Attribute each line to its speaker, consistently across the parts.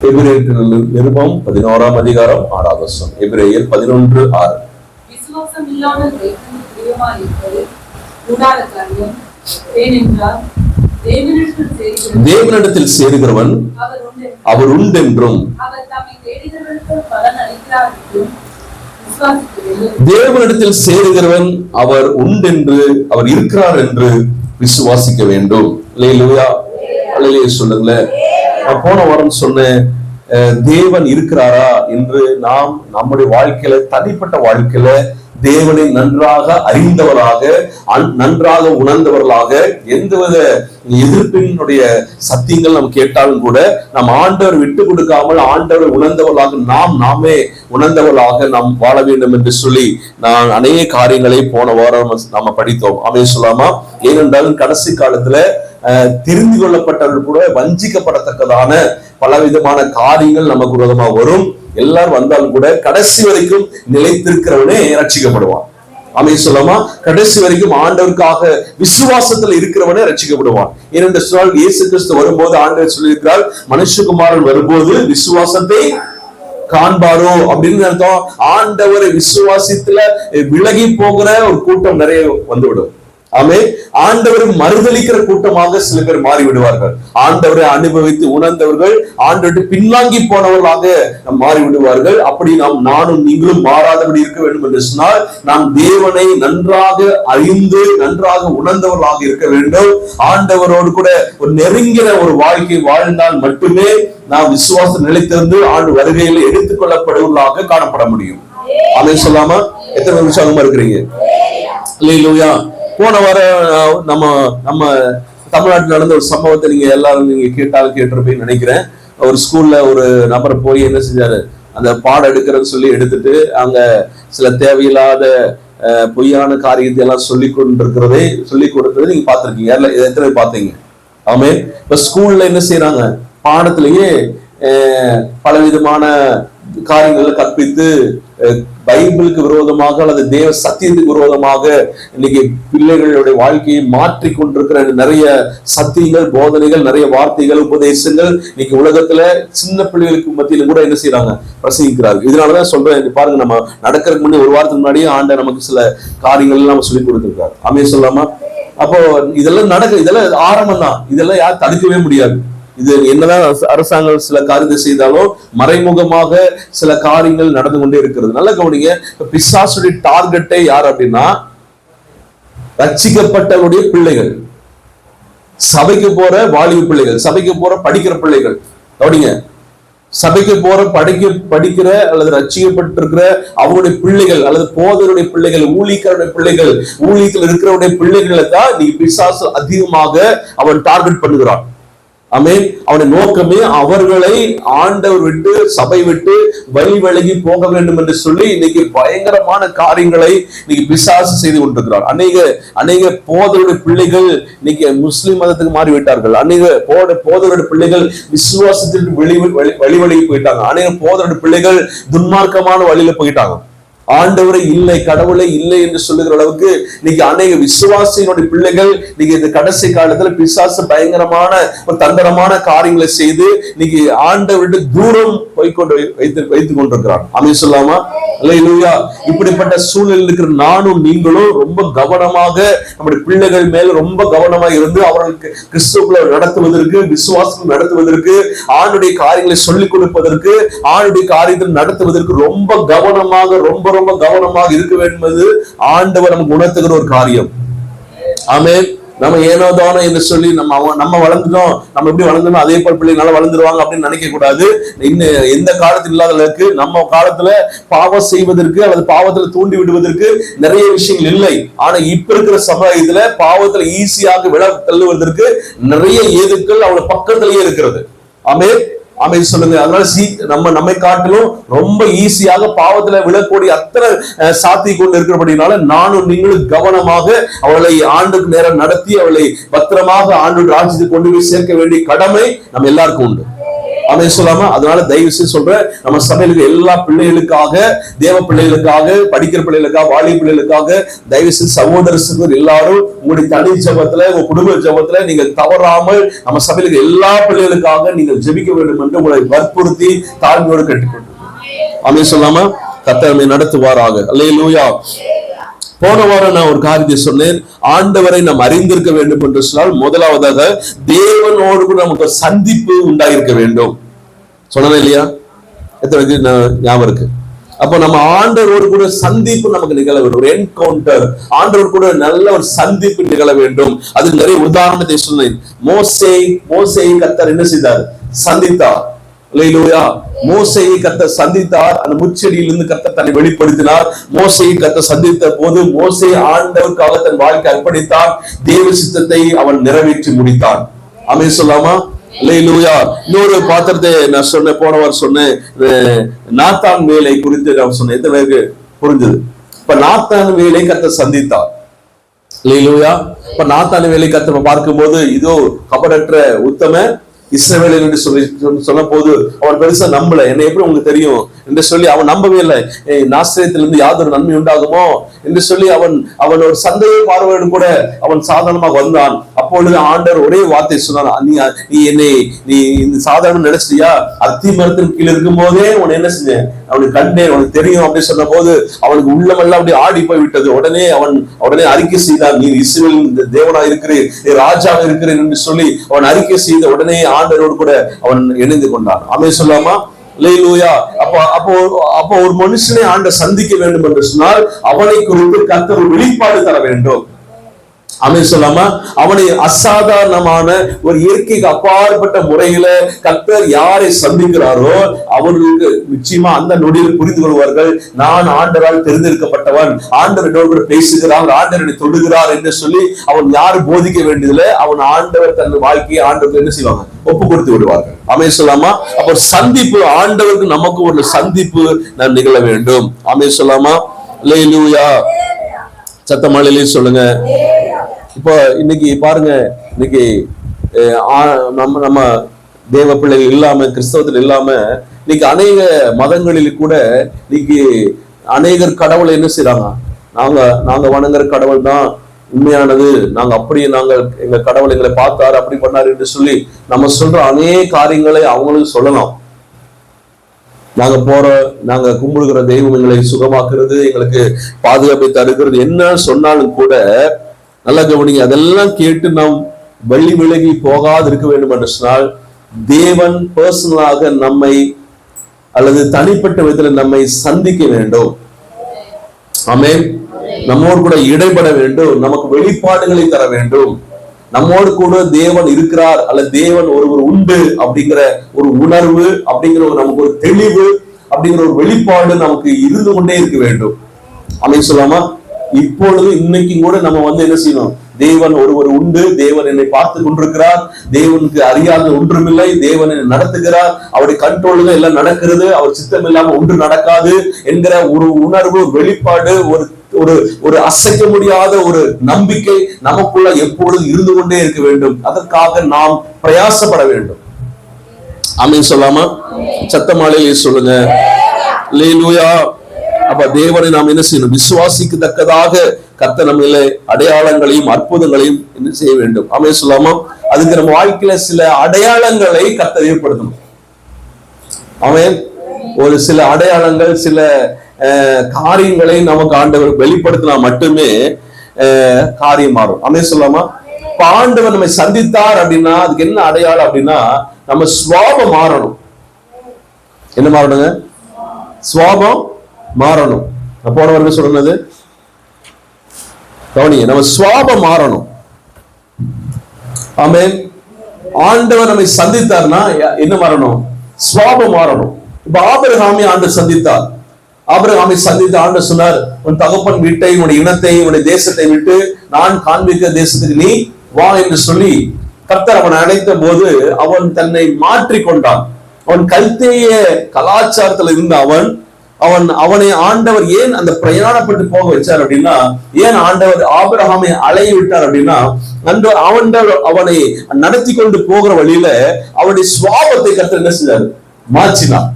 Speaker 1: எபிரேயர் நிருபம் 11ஆம் அதிகாரம் 6ஆம் வசனம். எபிரேயர் 11:6.
Speaker 2: விசுவாசம் இல்லாமல் தேவனுக்கு பிரியமாயிருப்பது கூடாத காரியம். ஏனென்றால்
Speaker 1: தேவனிடத்தில் சேருகிறவன் அவர் உண்டென்றும் தேவனிடத்தில் சேருகிறவன் அவர் உண்டென்று அவர் இருக்கிறார் என்று விசுவாசிக்க வேண்டும். அல்லேலூயா, அல்லேலூயா சொல்லுங்களேன். நான் போன வாரம் சொன்னேன், தேவன் இருக்கிறாரா என்று நாம் நம்முடைய வாழ்க்கையில, தனிப்பட்ட வாழ்க்கையில தேவனை நன்றாக அறிந்தவராக, நன்றாக உணர்ந்தவர்களாக, எந்தவித எதிர்ப்பினுடைய சத்தியங்கள் நாம் கேட்டாலும் கூட நாம் ஆண்டவர் விட்டு கொடுக்காமல் ஆண்டவரை உணர்ந்தவர்களாக, நாமே உணர்ந்தவர்களாக நாம் வாழ வேண்டும் என்று சொல்லி நான் அநேக காரியங்களை போன வாரம் நாம படித்தோம். ஆமென் சொல்லாமா? ஏனென்றால் கடைசி காலத்துல தெரிந்து கொள்ளப்பட்டவர்கள் கூட வஞ்சிக்கப்படத்தக்கதான பலவிதமான காரியங்கள் நமக்கு விரோதமா வரும். எல்லாரும் வந்தாலும் கூட கடைசி வரைக்கும் நிலைத்திருக்கிறவனே ரட்சிக்கப்படுவான். ஆமென் சொல்லாமா? கடைசி வரைக்கும் ஆண்டவருக்காக விசுவாசத்துல இருக்கிறவனே ரட்சிக்கப்படுவான். ஏனென்று சொன்னால் இயேசு கிறிஸ்து வரும்போது ஆண்டவர் சொல்லியிருக்கிறார், மனுஷகுமாரன் வரும்போது விசுவாசத்தை காண்பாரோ அப்படின்னு அர்த்தம். ஆண்டவரை விசுவாசத்துல விலகி போகிற ஒரு கூட்டம் நிறைய வந்துவிடும். ஆமே, ஆண்டவரை மறுதலிக்கிற கூட்டமாக சில பேர் மாறி விடுவார்கள். ஆண்டவரை அனுபவித்து உணர்ந்தவர்கள் ஆண்டவரை பின்வாங்கி போனவர்களாக மாறி விடுவார்கள். அப்படி நானும் நீங்களும் மாறாதபடி இருக்க வேண்டும் என்று சொன்னால் நாம் தேவனை நன்றாக அறிந்து நன்றாக உணர்ந்தவர்களாக இருக்க வேண்டும். ஆண்டவரோடு கூட ஒரு நெருங்கின ஒரு வாழ்க்கை வாழ்ந்தால் மட்டுமே நாம் விசுவாசம் நிலைத்திருந்து ஆண்டு வருகையில் எடுத்துக் கொள்ளப்படுவர்களாக காணப்பட முடியும். ஆமென் சொல்லாமா? எத்தனை விசுவாசமா இருக்கிறீங்க? அல்லேலூயா. போன வாரம் நம்ம தமிழ்நாட்டில் நடந்த ஒரு சம்பவத்தை நீங்க எல்லாரும் கேட்டிருப்பீங்கன்னு நினைக்கிறேன். ஒரு ஸ்கூல்ல ஒரு நபர் போய் என்ன செஞ்சாரு, அந்த பாடம் எடுக்கிறன்னு சொல்லி எடுத்துட்டு அங்க சில தேவையில்லாத பொய்யான காரியத்தை எல்லாம் சொல்லி கொடுத்ததை நீங்க பார்த்திருக்கீங்க. எத்தனை பார்த்தீங்க? ஆமே. இப்ப ஸ்கூல்ல என்ன செய்யறாங்க, பாடத்திலேயே பலவிதமான காரியங்களை கற்பித்து பைபிளுக்கு விரோதமாக அல்லது தேவ சத்தியத்துக்கு விரோதமாக இன்னைக்கு பிள்ளைகளுடைய வாழ்க்கையை மாற்றி கொண்டிருக்கிற நிறைய சத்தியங்கள், போதனைகள், நிறைய வார்த்தைகள், உபதேசங்கள் இன்னைக்கு உலகத்துல சின்ன பிள்ளைகளுக்கு மத்தியில கூட என்ன செய்யறாங்க, பிரசங்கிக்கிறார்கள். இதனாலதான் சொல்றேன், பாருங்க, நம்ம நடக்கிறதுக்கு முன்னாடி ஒரு வாரத்துக்கு முன்னாடியே ஆண்டவர் நமக்கு சில காரியங்கள் நம்ம சொல்லி கொடுத்திருக்காரு. ஆமென் சொல்லாமா? அப்போ இதெல்லாம் ஆரம்பம் தான். இதெல்லாம் யாரும் தடுக்கவே முடியாது. இது என்னதான் அரசாங்கம் சில காரியத்தை செய்தாலும் மறைமுகமாக சில காரியங்கள் நடந்து கொண்டே இருக்கிறது. நல்ல கவனிங்க. பிசாசுடைய டார்கெட்டே யார் அப்படின்னா ரட்சிக்கப்பட்டவருடைய பிள்ளைகள், சபைக்கு போற வாலிப பிள்ளைகள், சபைக்கு போற படிக்கிற பிள்ளைகள். கவனிங்க, சபைக்கு போற படிக்கிற அல்லது ரட்சிக்கப்பட்டிருக்கிற அவருடைய பிள்ளைகள் அல்லது போதருடைய பிள்ளைகள், ஊழியக்காரருடைய பிள்ளைகள், ஊழியத்தில் இருக்கிறவருடைய பிள்ளைகளை தான் நீ பிசாசு அதிகமாக அவன் டார்கெட் பண்ணுகிறான். ஆமென். அவனுடைய நோக்கமே அவர்களை ஆண்டவர் விட்டு, சபை விட்டு வழி போக வேண்டும் என்று சொல்லி இன்னைக்கு பயங்கரமான காரியங்களை இன்னைக்கு பிசாசு செய்து கொண்டிருக்கிறார். அநேக போதருடைய பிள்ளைகள் இன்னைக்கு முஸ்லிம் மதத்துக்கு மாறிவிட்டார்கள். அநேக போதருடைய பிள்ளைகள் விசுவாசத்திற்கு வழி போயிட்டாங்க. அநேக போதருடைய பிள்ளைகள் துன்மார்க்கமான வழியில போயிட்டாங்க. ஆண்டவரை இல்லை, கடவுளை இல்லை என்று சொல்லுகிற அளவுக்கு இன்னைக்கு அநேக விசுவாசியினுடைய பிள்ளைகள் இன்னைக்கு இந்த கடைசி காலத்துல பிசாசு பயங்கரமான ஒரு தந்திரமான காரியங்களை செய்து இன்னைக்கு ஆண்டவருடைய தூரம் வைத்துக் கொண்டிருக்கிறான். ஆமென் சொல்லாமா? அல்லேலூயா. இப்படிப்பட்ட சூழ்நிலையில் இருக்கிற நானும் நீங்களும் ரொம்ப கவனமாக நம்முடைய பிள்ளைகள் மேல ரொம்ப கவனமாக இருந்து அவர்களுக்கு கிறிஸ்துவுக்குள்ள நடத்துவதற்கு, விசுவாசம் நடத்துவதற்கு, ஆண்டுடைய காரியங்களை சொல்லிக் கொடுப்பதற்கு, ஆண்டுடைய காரியத்தை நடத்துவதற்கு ரொம்ப கவனமாக இருக்க வேண்டும். ஆண்டவர் நமக்கு உணர்த்துகிற ஒரு காரியம். ஆமென். நம்ம ஏனோதானோ என்று சொல்லி நம்ம வளர்ந்துட்டோம், நம்ம எப்படி வளர்ந்தோம் அதே போல் பிள்ளைங்க வளர்ந்துருவாங்க அப்படின்னு நினைக்க கூடாது. இன்னும் எந்த காலத்தில் இல்லாதவர்களுக்கு நம்ம காலத்துல பாவம் செய்வதற்கு அல்லது பாவத்துல தூண்டி விடுவதற்கு நிறைய விஷயங்கள் இல்லை. ஆனா இப்ப இருக்கிற சமுதாயத்துல பாவத்துல ஈஸியாக விழ தள்ளுவதற்கு நிறைய ஏதுக்கள் அவங்க பக்கத்திலேயே இருக்கிறது. ஆமென். ஆமென் சொல்லுங்க. அதனால நம்மை காட்டிலும் ரொம்ப ஈஸியாக பாவத்துல விழக்கூடிய அத்தனை சாத்தி கொண்டு இருக்கிறபடினால நானும் நீங்களும் கவனமாக அவளை ஆண்டுக்கு நேரம் நடத்தி அவளை பத்திரமாக ஆண்டு ராஜ்யத்துக்கு கொண்டு போய் சேர்க்க வேண்டிய கடமை நம்ம எல்லாருக்கும் உண்டு. ஆமென் சொல்லாம. அதனால தயவு செய்து சொல்றேன், நம்ம சபையில எல்லா பிள்ளைகளுக்காக, தேவ பிள்ளைகளுக்காக, படிக்கிற பிள்ளைகளுக்காக, வாலிப பிள்ளைகளுக்காக தயவு செய்து சகோதரர்கள் எல்லாரும் உங்களுடைய தனி ஜெபத்துல, உங்க குடும்ப ஜெபத்துல நீங்கள் தவறாமல் நம்ம சபையில எல்லா பிள்ளைகளுக்காக நீங்கள் ஜெபிக்க வேண்டும் என்று உங்களை வற்புறுத்தி தாழ்மையோடு கேட்டுக்கொண்டு ஆமென் சொல்லாம. கர்த்தர் நடத்துவாராக. அல்லேலூயா. போன வாரம் நான் ஒரு காரியத்தை சொன்னேன், ஆண்டவரை நாம் அறிந்திருக்க வேண்டும் என்று சொன்னால் முதலாவதாக தேவனோடு கூட நமக்கு சந்திப்பு உண்டாயிருக்க வேண்டும். சொன்னேன் இல்லையா? எத்தனை ஞாபகம் இருக்கு? அப்ப நம்ம ஆண்டவரோடு கூட சந்திப்பு நமக்கு நிகழ வேண்டும், ஒரு என்கவுண்டர், ஆண்டவரோடு கூட நல்ல ஒரு சந்திப்பு நிகழ வேண்டும். அதுக்கு நிறைய உதாரணத்தை சொன்னேன். மோசேயை கர்த்தர் என்ன செய்தார்? சந்தித்தார். அல்லேலூயா. மோசேயை கர்த்தர் சந்தித்தார். அந்த முச்செடியிலிருந்து கர்த்தர் தன்னை வெளிப்படுத்தினார். மோசேயை கர்த்தர் சந்தித்த போது மோசே ஆண்டவருக்காக தன் வாழ்க்கை அர்ப்பணித்தான். தேவ சித்தத்தை அவன் நிறைவேற்றி முடித்தான். ஆமென் சொல்லாமா. அல்லேலூயா. இன்னொரு பாத்திரத்தை நான் சொன்னேன், போன வாரம் சொன்னேன், நாத்தான் வேலை குறித்து நான் சொன்னேன். எத்தனை பேருக்கு புரிஞ்சது? இப்ப நாத்தான் வேலை கர்த்தர் சந்தித்தார். அல்லேலூயா. இப்ப நாத்தான் வேலை கர்த்தர் பார்க்கும்போது இதோ கபடற்ற உத்தம இஸ்ரவேலர் என்று சொன்ன போது அவன் பெருசா நம்பல. என்ன எப்படி உங்களுக்கு தெரியும் என்று சொல்லி அவன் நம்பவே இல்லை. நாசரேத்திலிருந்து யாதொரு நன்மை உண்டாகுமோ என்று சொல்லி அவன் ஒரு சந்தேக பார்வையோடு கூட அவன் சாதாரணமாக வந்தான். அப்பொழுது ஆண்டவர் ஒரே வார்த்தை சொன்னான், நீ என்னை நீ இந்த சாதாரண நினைச்சிட்டியா? அத்தி மரத்தின் கீழே இருக்கும் போதே உன்னை என்ன செஞ்சேன்? அவனுக்கு கண்டேன், உனக்கு தெரியும் அப்படின்னு சொன்ன போது அவனுக்கு உள்ளமெல்லாம் அப்படி ஆடி போய் விட்டது. உடனே அறிக்கை செய்தான், நீ இஸ்ரவேலின் தேவனா இருக்கிறேன், நீ ராஜாவா இருக்கிறேன் என்று சொல்லி அவன் அறிக்கை செய்த உடனே ஆண்டவரோடு கூட அவன் இணைந்து கொண்டான். ஆமென் சொல்லாமா. அல்லேலூயா. அப்போ ஒரு மனுஷனை ஆண்டவர் சந்திக்க வேண்டும் என்று சொன்னால் அவனை குறித்து கர்த்தர் ஒரு வெளிப்பாடு தர வேண்டும். ஆமென் சொல்லாமா. அவனை அசாதாரணமான ஒரு இயற்கைக்கு அப்பாற்பட்ட முறையில கர்த்தர் யாரை சந்திக்கிறாரோ அவர்களுக்கு நிச்சயமா அந்த நொடியில் புரிந்து கொள்வார்கள், நான் ஆண்டவரால் தெரிந்தெடுக்கப்பட்டவன், ஆண்டவர் என்னோடு பேசுகிறார், ஆண்டவரை தொடுகிறார் என்று சொல்லி அவன் யாரு போதிக்க வேண்டியதில்லை. அவன் ஆண்டவர் தன் வாழ்க்கையை ஆண்டவருக்கு என்ன செய்வாங்க? ஒப்பு கொடுத்து விடுவார்கள். ஆமென் சொல்லாமா. அப்ப சந்திப்பு, ஆண்டவருக்கு நமக்கு ஒரு சந்திப்பு நான் நிகழ வேண்டும். ஆமென் சொல்லாமா. அல்லேலூயா. சத்தமாளிலே சொல்லுங்க. இப்போ இன்னைக்கு பாருங்க, இன்னைக்கு நம்ம தேவ பிள்ளைகள் இல்லாம, கிறிஸ்தவத்தில் இல்லாம இன்னைக்கு அநேக மதங்களில் கூட இன்னைக்கு அநேகர் கடவுளை என்ன செய்யறாங்க? நாங்க வணங்குற கடவுள் தான் உண்மையானது, நாங்க எங்க கடவுள் எங்களை பார்த்தாரு, அப்படி பண்ணாரு என்று சொல்லி நம்ம சொல்ற அநேக காரியங்களை அவங்களுக்கு சொல்லலாம். நாங்க கும்பிடுகிற தெய்வம் எங்களை சுகமாக்குறது, எங்களுக்கு பாதுகாப்பை தருகிறது என்ன சொன்னாலும் கூட நல்லா கவனிங்க, அதெல்லாம் கேட்டு நாம் வழி விலகி போகாது இருக்க வேண்டும் என்று சொன்னால் தேவன் பர்சனலாக நம்மை அல்லது தனிப்பட்ட விதத்தில் நம்மை சந்திக்க வேண்டும். ஆமென். நம்மோடு கூட இடைபட வேண்டும், நமக்கு வெளிப்பாடுகளை தர வேண்டும். நம்மோடு கூட தேவன் இருக்கிறார் அல்லது தேவன் ஒருவர் உண்டு அப்படிங்கிற ஒரு உணர்வு, அப்படிங்கிற நமக்கு ஒரு தெளிவு, அப்படிங்கிற ஒரு வெளிப்பாடு நமக்கு இருந்து கொண்டே இருக்க வேண்டும். ஆமென் சொல்லாமா. இப்பொழுது இன்னைக்கு கூட நம்ம என்ன செய்யணும்? தேவன் ஒருவர் உண்டு, தேவன் என்னை பார்த்து கொண்டிருக்கிறார், தேவனுக்கு அறியாத ஒன்றுமில்லை, தேவன் என்னை நடத்துகிறார், அவருடைய கண்ட்ரோல்ல எல்லாம் நடக்கிறது, அவர் சித்தம் இல்லாம ஒன்று நடக்காது என்கிற ஒரு உணர்வு, வெளிப்பாடு, ஒரு அசைக்க முடியாத ஒரு நம்பிக்கை நமக்குள்ள எப்பொழுதும் இருந்து கொண்டே இருக்க வேண்டும். அதற்காக நாம் பிரயாசப்பட வேண்டும். ஆமென் சொல்லாமா. சத்தமாளிலே சொல்லுங்க. அல்லேலூயா. அப்ப தேவனை நாம் என்ன செய்யணும்? விசுவாசிக்கத்தக்கதாக கர்த்தர் நம்மிலே அடையாளங்களையும் அற்புதங்களையும் என்ன செய்ய வேண்டும்? ஆமென் சொல்லாமா. அதுக்கு நம்ம வாழ்க்கையில சில அடையாளங்களை கர்த்தர் ஏற்படுத்தணும். ஆமென். ஒரு சில அடையாளங்கள், சில காரியங்களை நமக்கு ஆண்டவர் வெளிப்படுத்தினா மட்டுமே காரியம் மாறும். ஆமென் சொல்லாமா. இப்ப ஆண்டவர் நம்மை சந்தித்தார் அப்படின்னா அதுக்கு என்ன அடையாளம் அப்படின்னா நம்ம சுவாபம் மாறணும். என்ன மாறணுங்க? சுவாபம் மாறணும். போனவர்கள் சொன்னது கவனிங்க, நம்ம சுவாபம் மாறணும். ஆமென். ஆண்டவர் நம்மை சந்தித்தார்னா என்ன மாறணும்? சுவாபம் மாறணும். இப்ப ஆபிரகாமை ஆண்டவர் சந்தித்தார். ஆபிரகாமை சந்தித்து ஆண்டவர் சொன்னார், உன் தகப்பன் வீட்டை, உன்னுடைய இனத்தை, உன்னுடைய தேசத்தை விட்டு நான் காண்பிக்கிற தேசத்துக்கு நீ வா என்று சொல்லி கர்த்தர் அவன் அழைத்த போது அவன் தன்னை மாற்றிக்கொண்டான். அவன் கல்தேய கலாச்சாரத்துல இருந்த அவன் அவனை ஆண்டவர் ஏன் அந்த பிரயாணப்பட்டு போக வச்சார் அப்படின்னா, ஏன் ஆண்டவர் ஆபிரகாமை அலைய விட்டார் அப்படின்னா, அவனை நடத்தி கொண்டு போகிற வழியில அவனுடைய சுவாபத்தை கர்த்தர் என்ன செஞ்சாரு? மாற்றினார்.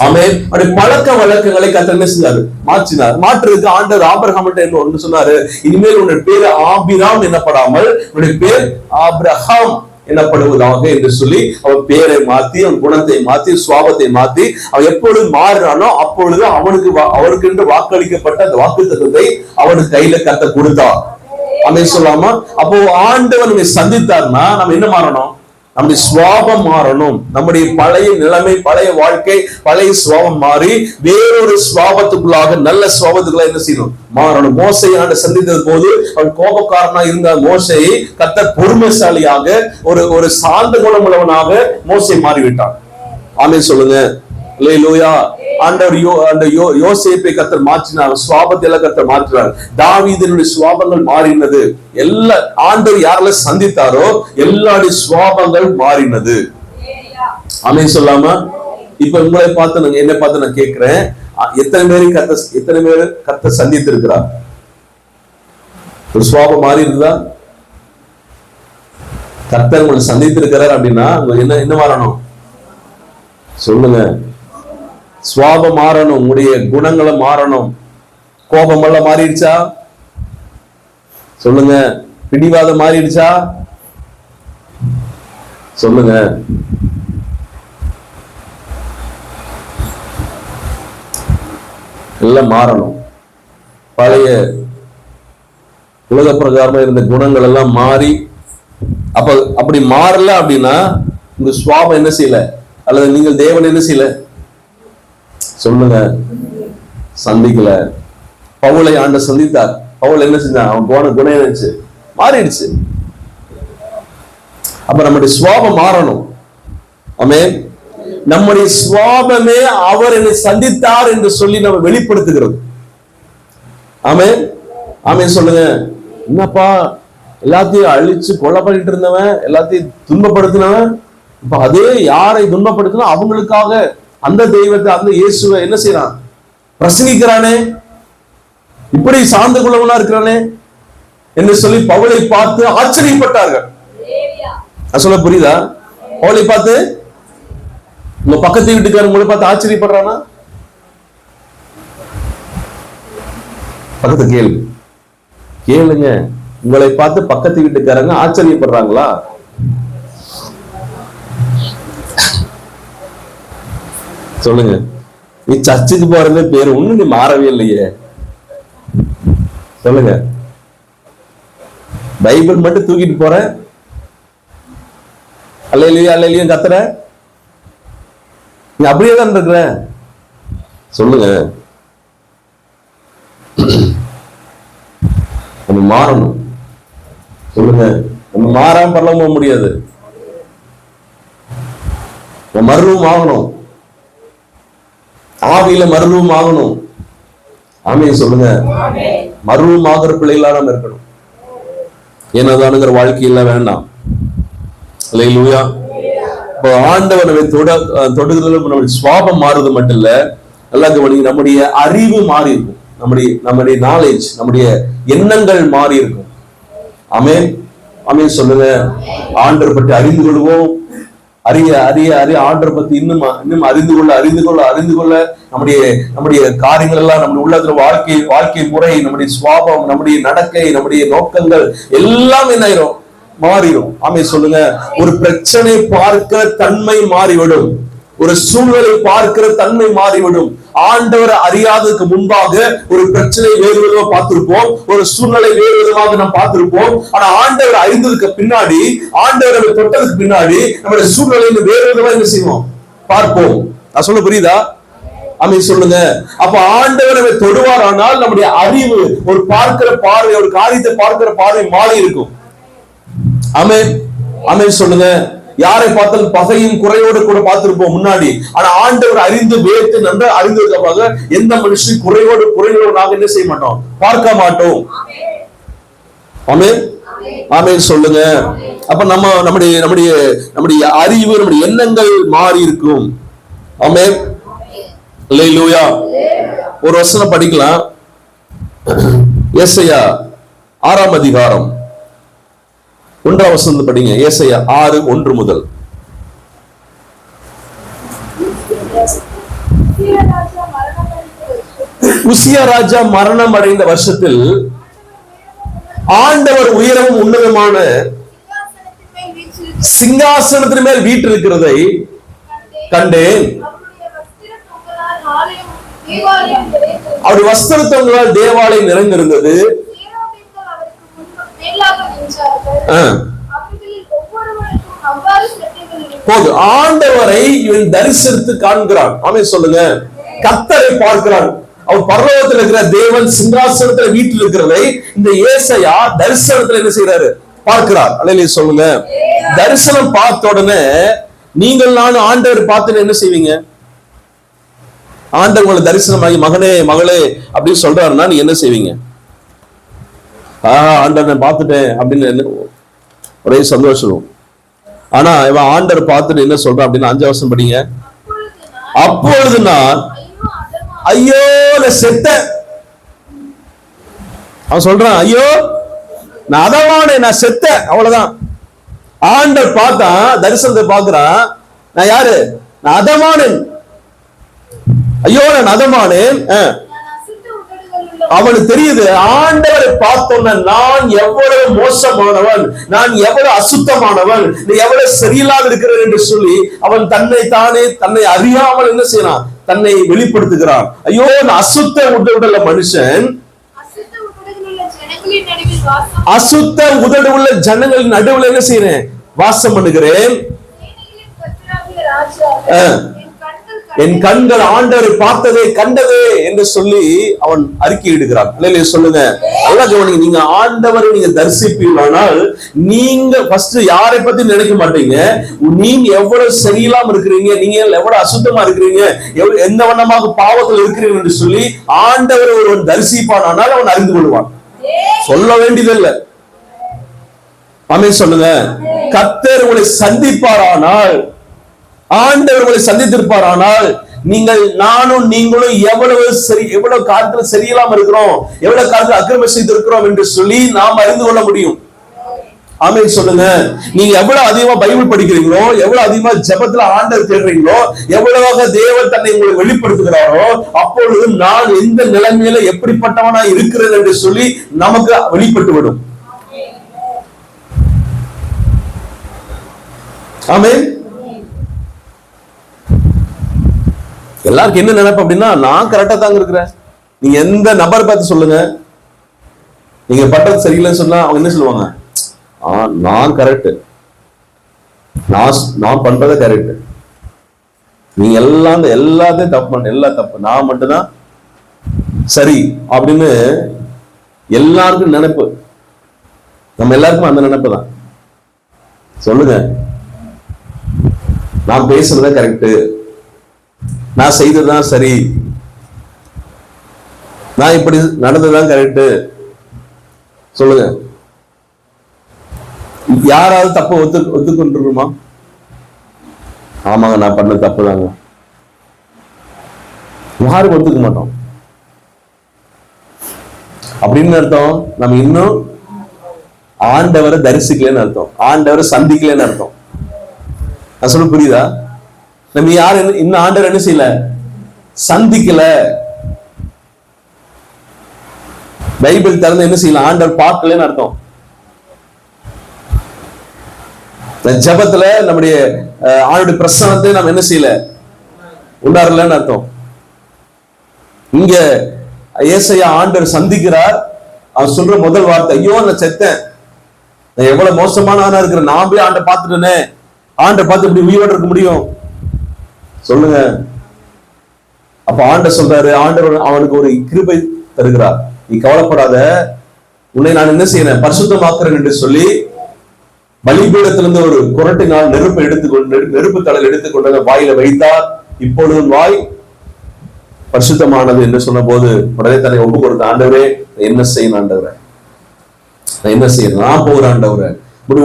Speaker 1: ஆமென். அவருடைய பழக்க வழக்கங்களை கர்த்தர் என்ன செஞ்சாரு? மாற்றினார். மாற்றுறதுக்கு ஆண்டவர் ஆபிரகாம்கிட்ட என்ன ஒன்று சொன்னாரு, இனிமேல் உன்னுடைய பேரு ஆபிராம் என்னப்படாமல் உன்னுடைய பேர் ஆபிரகாம் எனப்படுவதாக என்று சொல்லி அவன் பேரை மாத்தி, அவன் குணத்தை மாத்தி, சுவாபத்தை மாத்தி, அவன் எப்பொழுது மாறினானோ அப்பொழுது அவருக்கு என்று வாக்களிக்கப்பட்ட அந்த வாக்குத்தத்தத்தை அவனுக்கு கையில கர்த்தர் கொடுத்தார். ஆமென் சொல்லாமா? அப்போ ஆண்டவர் நம்மை சந்தித்தார்னா நம்ம என்ன மாறணும்? நம்முடைய சுவாபம் மாறணும். நம்முடைய பழைய நிலைமை, பழைய வாழ்க்கை, பழைய சுவாபம் மாறி வேறொரு சுவாபத்துக்குள்ளாக நல்ல சுவாபத்துக்குள்ள என்ன செய்யணும்? மாறணும். மோசையை சந்தித்தது போது அவன் கோபக்காரனா இருந்த மோசையை கர்த்தர் பொறுமைசாலியாக, ஒரு சாந்த குணமுள்ளவனாக மோசை மாறிவிட்டான். ஆமென் சொல்லுங்க. அல்லேலூயா. யோசேப்பை கர்த்தர் மாற்றினார், சுவாபத்தை எல்லாம் கர்த்தர் மாற்றினார். தாவீதினுடைய சுவாபங்கள் மாறினது. எல்லா ஆண்டவர் யாரெல்லாம் சந்தித்தாரோ எல்லாருடைய சுவாபங்கள் மாறினது. ஆமென் சொல்லாம? இப்ப உங்களை பார்த்து என்ன பார்த்து நான் கேட்கிறேன், எத்தனை பேர் கர்த்தர் சந்தித்து இருக்கிறார்? ஒரு சுவாபம் மாறி இருக்குதா? கர்த்தர் உங்களை சந்தித்து இருக்கிறார் அப்படின்னா என்ன மாறணும்? சொல்லுங்க. சுவாபம் மாறணும், உங்களுடைய குணங்களை மாறணும். கோபம் எல்லாம் மாறிடுச்சா? சொல்லுங்க. பிடிவாதம் மாறிடுச்சா? சொல்லுங்க. எல்லாம் மாறணும். பழைய உலக பிரகாரமா இருந்த குணங்கள் எல்லாம் மாறி, அப்படி மாறல அப்படின்னா உங்க சுவாபம் என்ன செய்யல, அல்லது நீங்கள் தேவன் என்ன செய்யல? சொல்லுங்க. சந்திக்கல. பவுலை ஆண்டவர் சந்தித்தார். பவுல் என்ன செஞ்சான்? அவன் போன குணம் இருந்துச்சு, மாறிடுச்சு. அப்ப நம்முடைய சுவாபம் மாறணும். ஆமென். நம்முடைய சுவாபமே அவர் என்னை சந்தித்தார் என்று சொல்லி நம்ம வெளிப்படுத்துகிறது. ஆமென். ஆமென் சொல்லுங்க. என்னப்பா எல்லாத்தையும் அழிச்சு கொலை பண்ணிட்டு இருந்தவன், எல்லாத்தையும் துன்பப்படுத்தினவன், இப்ப அதே யாரை துன்பப்படுத்தினா அவங்களுக்காக அந்த தெய்வத்தை, அந்த இயேசுவை என்ன செய்யறான்? பிரசங்கிக்கிறானே, இப்படி சார்ந்த குள்ளவனா இருக்கிறானே என்று சொல்லி பவுலை பார்த்து ஆச்சரியப்பட்டார்கள். சொல்ல புரியுதா? பவுலை பார்த்து, உங்க பக்கத்து வீட்டுக்காரங்க உங்களை பார்த்து ஆச்சரியப்படுறானா? பக்கத்து கேளுங்க. உங்களை பார்த்து பக்கத்து வீட்டுக்காரங்க ஆச்சரியப்படுறாங்களா? சொல்லுங்க. நீ சர்ச்சுக்கு போறது பேரு ஒண்ணு, நீ மாறவே இல்லையே. சொல்லுங்க. பைபிள் மட்டும் தூக்கிட்டு போற, அல்லேலூயா அல்லேலூயா கத்துற, நீ அப்படியே தான் இருக்கிற. சொல்லுங்க. நம்ம மாறணும். சொல்லுங்க. நம்ம மாறாம பரவாயில்ல போக முடியாது. மறுரூபம் ஆகணும். ஆவியில மறுரூபம் ஆகணும். ஆமென் சொல்லுங்க. மறுரூபம் ஆகிற பிள்ளைகளா நம்ம இருக்கணும். ஏனதானுங்கிற வாழ்க்கையில வேண்டாம். அல்லேலூயா. இப்போ ஆண்டவர் நம்மை தொடுகிறது, நம்முடைய சுவாபம் மாறுறது மட்டும் இல்ல, எல்லாத்துக்கும் நம்முடைய அறிவு மாறி இருக்கும். நம்முடைய நாலேஜ், நம்முடைய எண்ணங்கள் மாறி இருக்கும். ஆமென். ஆமென் சொல்லுங்க. ஆண்டவர் பற்றி அறிந்து கொள்வோம். ஆண்டரை பத்தி இன்னும் அறிந்து கொள்ள நம்முடைய காரியங்கள் எல்லாம், நம்முடைய உள்ளத்துல வாழ்க்கை முறை, நம்முடைய சுவாபம், நம்முடைய நடக்கை, நம்முடைய நோக்கங்கள் எல்லாம் என்ன ஆயிரும்? மாறிடும். ஆமென் சொல்லுங்க. ஒரு பிரச்சனை பார்க்கிற தன்மை மாறிவிடும். ஒரு சூழ்நிலை பார்க்கிற தன்மை மாறிவிடும். ஆண்டவர் அறியாததுக்கு முன்பாக ஒரு பிரச்சனை வேறு விதமா பார்த்திருப்போம், ஒரு சூழ்நிலை வேறு விதமாக நாம் பார்த்திருப்போம். ஆனா ஆண்டவர் அறிந்ததுக்கு பின்னாடி, ஆண்டவர் தொட்டதுக்கு பின்னாடி நம்முடைய சூழ்நிலையை வேறு விதமா என்ன செய்வோம்? பார்ப்போம். நான் சொல்ல புரியுதா? ஆமென் சொல்லுங்க. அப்ப ஆண்டவர் தொடுவார், ஆனால் நம்முடைய அறிவு, ஒரு பார்க்கிற பார்வை, ஒரு காரியத்தை பார்க்கிற பார்வை மாறி இருக்கும். ஆமென். ஆமென் சொல்லுங்க. யாரை பார்த்தாலும் பகையும் குறையோடு கூட பார்த்திருப்போம் முன்னாடி. ஆனா ஆண்டவர் அறிந்து வேத்து நன்றாக அறிந்ததுக்காக எந்த மனுஷன் குறையோடு என்ன செய்ய மாட்டோம்? பார்க்க மாட்டோம். ஆமென். ஆமென் சொல்லுங்க. அப்ப நம்முடைய அறிவு, நம்முடைய எண்ணங்கள் மாறி இருக்கும். ஆமென். அல்லேலூயா. ஒரு வசனம் படிக்கலாம். ஏசாயா 6ஆம் அதிகாரம் 1ஆம் வசனம் படிங்க. ஏசாயா 6:1 முதல். உசியா ராஜா மரணம் அடைந்த வருஷத்தில் ஆண்டவர் உயரமும் உன்னதமான சிங்காசனத்தின் மேல் வீற்றிருக்கிறதை கண்டேன். அவருடைய வஸ்திரத்தங்களால் தேவாலயம் நிறைந்திருந்தது. போது ஆண்டவரை இவன் தரிசித்து காண்கிறான். ஆமென் சொல்லுங்க. கர்த்தரை பார்க்கிறான். அவர் பரலோகத்தில் இருக்கிற தேவன் சிங்காசனத்துல வீட்டில் இருக்கிறதை இந்த ஏசாயா தரிசனத்துல என்ன செய்யறாரு? பார்க்கிறார். அல்லேலூயா சொல்லுங்க. தரிசனம் பார்த்த உடனே நீங்கள் நானும் ஆண்டவர் பார்த்து என்ன செய்வீங்க? ஆண்டவர் உங்களை தரிசனமாகி மகனே மகளே அப்படின்னு சொல்றாருன்னா நீ என்ன செய்வீங்க? ஆண்டவர் நான் பார்த்துட்டேன் அப்படின்னு ஒரே சந்தோஷம். ஆனா இவன் ஆண்டவர் பார்த்துட்டு என்ன சொல்றான் அப்படின்னு 5ஆம் வசனம் படிங்க. அப்பொழுது நான் ஐயோ நான் செத்தேன். அவன் சொல்றான் ஐயோ நான் அதவானே, நான் செத்தேன், அவ்வளவுதான். ஆண்டவர் பார்த்தா தரிசனத்தை பார்க்கிறான். நான் யாரு? நான் அதமானேன். ஐயோ நான் அதமானேன். அவனுக்கு தெரியுது ஆண்டவரை பார்த்தோன்னா நான் எவ்வளவு மோசமானவன், நான் எவ்வளவு அசுத்தமானவன், நீ எவ்வளவு சரியில்லாத இருக்கிறேன் என்று சொல்லி அவன் தன்னை அறியாமல் என்ன செய்யறான்? தன்னை வெளிப்படுத்துகிறான். ஐயோ நான் அசுத்த உடலுள்ள மனுஷன், அசுத்த உதடு உள்ள ஜனங்களின் நடுவில் என்ன செய்யறேன்? வாசம் பண்ணுகிறேன். என் கண்கள் ஆண்டவரை பார்த்ததே கண்டதே என்று சொல்லி அவன் அறிக்கையிடுகிறான். அல்லேலூயா சொல்லுங்க. நல்லா கவனிங்க. நீங்க ஆண்டவரை நீங்க தரிசிப்பீங்களானால் நீங்க ஃபர்ஸ்ட் யாரை பத்தி நினைக்க மாட்டீங்க. நீங்க எவ்வளவு சரியில்லாம இருக்கிறீங்க, நீங்க எவ்வளவு அசுத்தமா இருக்கிறீங்க, எந்த வண்ணமாக பாவத்தில் இருக்கிறீங்க என்று சொல்லி ஆண்டவரை ஒருவன் தரிசிப்பானால் அவன் அறிந்து கொள்வான். சொல்ல வேண்டியதில்லை. ஆமென் சொல்லுங்க. கர்த்தர் உங்களை சந்திப்பாரானால், ஆண்டவர் உங்களை சந்தித்திருப்பாரானால் நீங்கள் நானும் நீங்களும் எவ்வளவு காலத்துல சரியில்லாம இருக்கிறோம், எவ்வளவு காலத்துல அக்கிரமம் செய்திருக்கிறோம் என்று சொல்லி நாம் அறிந்து கொள்ள முடியும். ஆமென் சொல்லுங்க. நீங்க எவ்வளவு அதிகமா பைபிள் படிக்கிறீங்களோ, எவ்வளவு அதிகமா ஜெபத்துல ஆண்டவர் தேடுறீங்களோ, எவ்வளவாக தேவன் தன்னை உங்களுக்கு வெளிப்படுத்துகிறாரோ அப்பொழுது நான் எந்த நிலைமையில எப்படிப்பட்டவனா இருக்கிறேன் என்று சொல்லி நமக்கு வெளிப்பட்டு விடும். ஆமென். எல்லாருக்கும் என்ன நினைப்பு அப்படின்னா நான் கரெக்டா தாங்க இருக்கிறேன். நீங்க எந்த நபர் பார்த்து சொல்லுங்க, நீங்க பண்றது சரியில்லைன்னு சொன்னா அவங்க என்ன சொல்லுவாங்க? நான் கரெக்ட், நான் பண்றத கரெக்ட், நீங்க எல்லாத்தையும் தப்பு பண்ண, எல்லாம் தப்பு, நான் மட்டும்தான் சரி அப்படின்னு எல்லாருக்கும் நினைப்பு. நம்ம எல்லாருக்கும் அந்த நினைப்பு தான். சொல்லுங்க, நான் பேசுறத கரெக்ட், நான் செய்ததுதான் சரி, நான் இப்படி நடந்ததுதான் கரெக்ட். சொல்லுங்க, யாராவது தப்ப ஒத்துக்கொண்டிருக்குமா? ஆமாங்க நான் பண்ண தப்பு தாங்க. யாரும் ஒத்துக்க மாட்டோம். அப்படின்னு அர்த்தம் நம்ம இன்னும் ஆண்டவரை தரிசிக்கலன்னு அர்த்தம், ஆண்டவரை சந்திக்கலன்னு அர்த்தம். நான் சொல்ல புரியுதா? நம்ம யாரும் இன்னும் ஆண்டவர் என்ன செய்யல, சந்திக்கல. பைபிள் திறந்து என்ன செய்யல, ஆண்டவர் பார்க்கலன்னு அர்த்தம். ஜபத்துல நம்முடைய ஆளுடைய பிரசனத்தை நம்ம என்ன செய்யல, உண்டாரலன்னு அர்த்தம். இங்க ஏசாயா ஆண்டவர் சந்திக்கிறார். அவர் சொல்ற முதல் வார்த்தை, ஐயோ நான் செத்தேன், நான் எவ்வளவு மோசமான இருக்கிறேன், நான் போய் ஆண்டை பார்த்துட்டேனே, ஆண்டை பார்த்து இப்படி உயிரோடு இருக்க முடியும்? சொல்லுங்க. அப்ப ஆண்டவர் சொல்றாரு, ஆண்டவர் அவனுக்கு ஒரு கிருபை தருகிறார். நீ கவலைப்படாத, உன்னை நான் என்ன செய்யறேன், பரிசுத்தமாக்குறேன் என்று சொல்லி பலிபீடத்திலிருந்து ஒரு குரட்டினால் நெருப்பு தழல் எடுத்துக்கொண்டு வாயில வைத்தார். இப்பொழுது வாய் பரிசுத்தமானது என்று சொன்ன போது உடனே தன்னை ஒப்பு கொடுத்த, ஆண்டவரே என்ன செய்யணும், ஆண்டவரே நான் என்ன செய்யணும், நான் போகிறேன் ஆண்டவரே,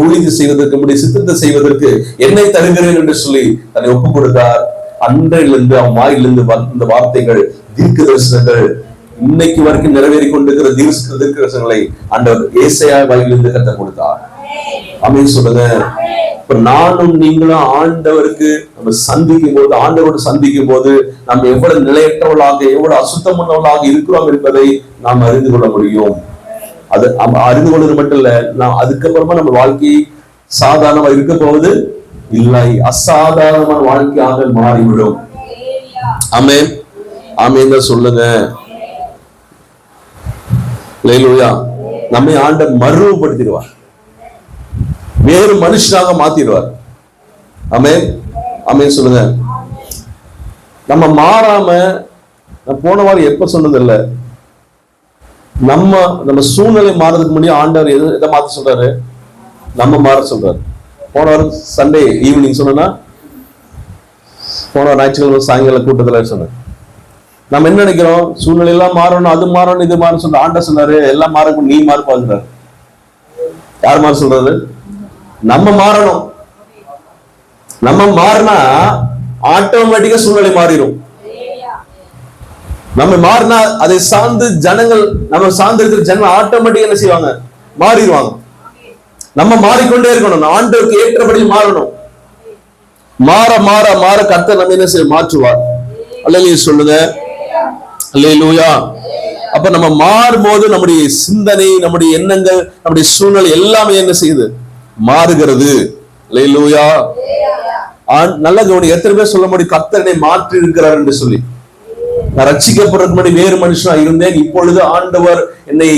Speaker 1: ஊழியத்தை செய்வதற்கு, சித்தத்தை செய்வதற்கு என்னை தருகிறேன் என்று சொல்லி தன்னை ஒப்பு கொடுத்தார். அன்றையிலிருந்து அவன் வாயிலிருந்து இந்த வார்த்தைகள் தீர்க்க தரிசனங்கள் இன்னைக்கு வரைக்கும் நிறைவேறி கொண்டிருக்கிற தீர்க்க தரிசனங்களை ஆண்டவர் ஏசாயா வாயிலிருந்து கற்றுக் கொடுத்தார். ஆமென் சொல்லுங்க. இப்ப நானும் நீங்களும் ஆண்டவருக்கு நம்ம சந்திக்கும் போது, ஆண்டவரோடு சந்திக்கும் போது நம்ம எவ்வளவு நிலையற்றவர்களாக, எவ்வளவு அசுத்தமுள்ளவர்களாக இருக்கிறோம் என்பதை நாம் அறிந்து கொள்ள முடியும். அது அறிந்து கொள்வது மட்டும் இல்ல, நாம் அதுக்கப்புறமா நம்ம வாழ்க்கை சாதாரணமா இருக்க போவது இல்லை, அசாதாரணமான வாழ்க்கையாக மாறிவிடும். ஆமென் ஆமென் தான் சொல்லுங்க. அல்லேலூயா. நம்மை ஆண்டவர் மறுரூபப்படுத்திடுவார், வேறு மனுஷனாக மாத்திடுவார். ஆமென் ஆமென் சொல்லுங்க. நம்ம மாறாம, நான் போன வாரம் எப்ப சொன்னது இல்ல, நம்ம சூழ்நிலை மாறதுக்கு முன்னாடி ஆண்டவர் எதை மாத்த சொல்றாரு? நம்ம மாற சொல்றாரு. போன வாரம் சண்டே ஈவினிங் சொன்னா, போன ஞாயிற்றுக்கிழமை சாயங்கால கூட்டத்துல சொன்னேன். நம்ம என்ன நினைக்கிறோம்? சூழ்நிலை எல்லாம் மாறணும், அது மாறணும், இது மாறணும் சொல்ற. ஆண்டவர் சொன்னாரு எல்லாம் மாறணும், நீ மாறுப்பாங்கிறாரு. யார் மாற சொல்றாரு? நம்ம மாறணும். நம்ம மாறினா ஆட்டோமேட்டிக்கா சூழ்நிலை மாறிடும். நம்ம மாறினா அதை சார்ந்து ஜனங்கள், நம்ம சார்ந்து இருக்கிற ஜனங்கள் ஆட்டோமேட்டிக்கா என்ன செய்வாங்க? மாறிடுவாங்க. நம்ம மாறிக்கொண்டே இருக்கணும், ஆண்டவருக்கு ஏற்றபடி மாறணும். மாற மாற மாற கர்த்தர் நம்ம என்ன செய்ய மாற்றுவார். அல்லேலூயா சொல்லுங்க. அல்லேலூயா. அப்ப நம்ம மாறும்போது நம்முடைய சிந்தனை, நம்முடைய எண்ணங்கள், நம்முடைய சூழ்நிலை எல்லாமே என்ன செய்யுது? மாறுகிறது. அல்லேலூயா. நல்ல கவனி. எத்தனை பேர் சொல்ல முடியும் கர்த்தரை மாற்றி இருக்கிறார் என்று சொல்லி? நான் ரட்சிக்கப்படுறதுக்கு முன்னாடி வேறு மனுஷனா இருந்தேன், இப்பொழுது ஆண்டவர் என்னை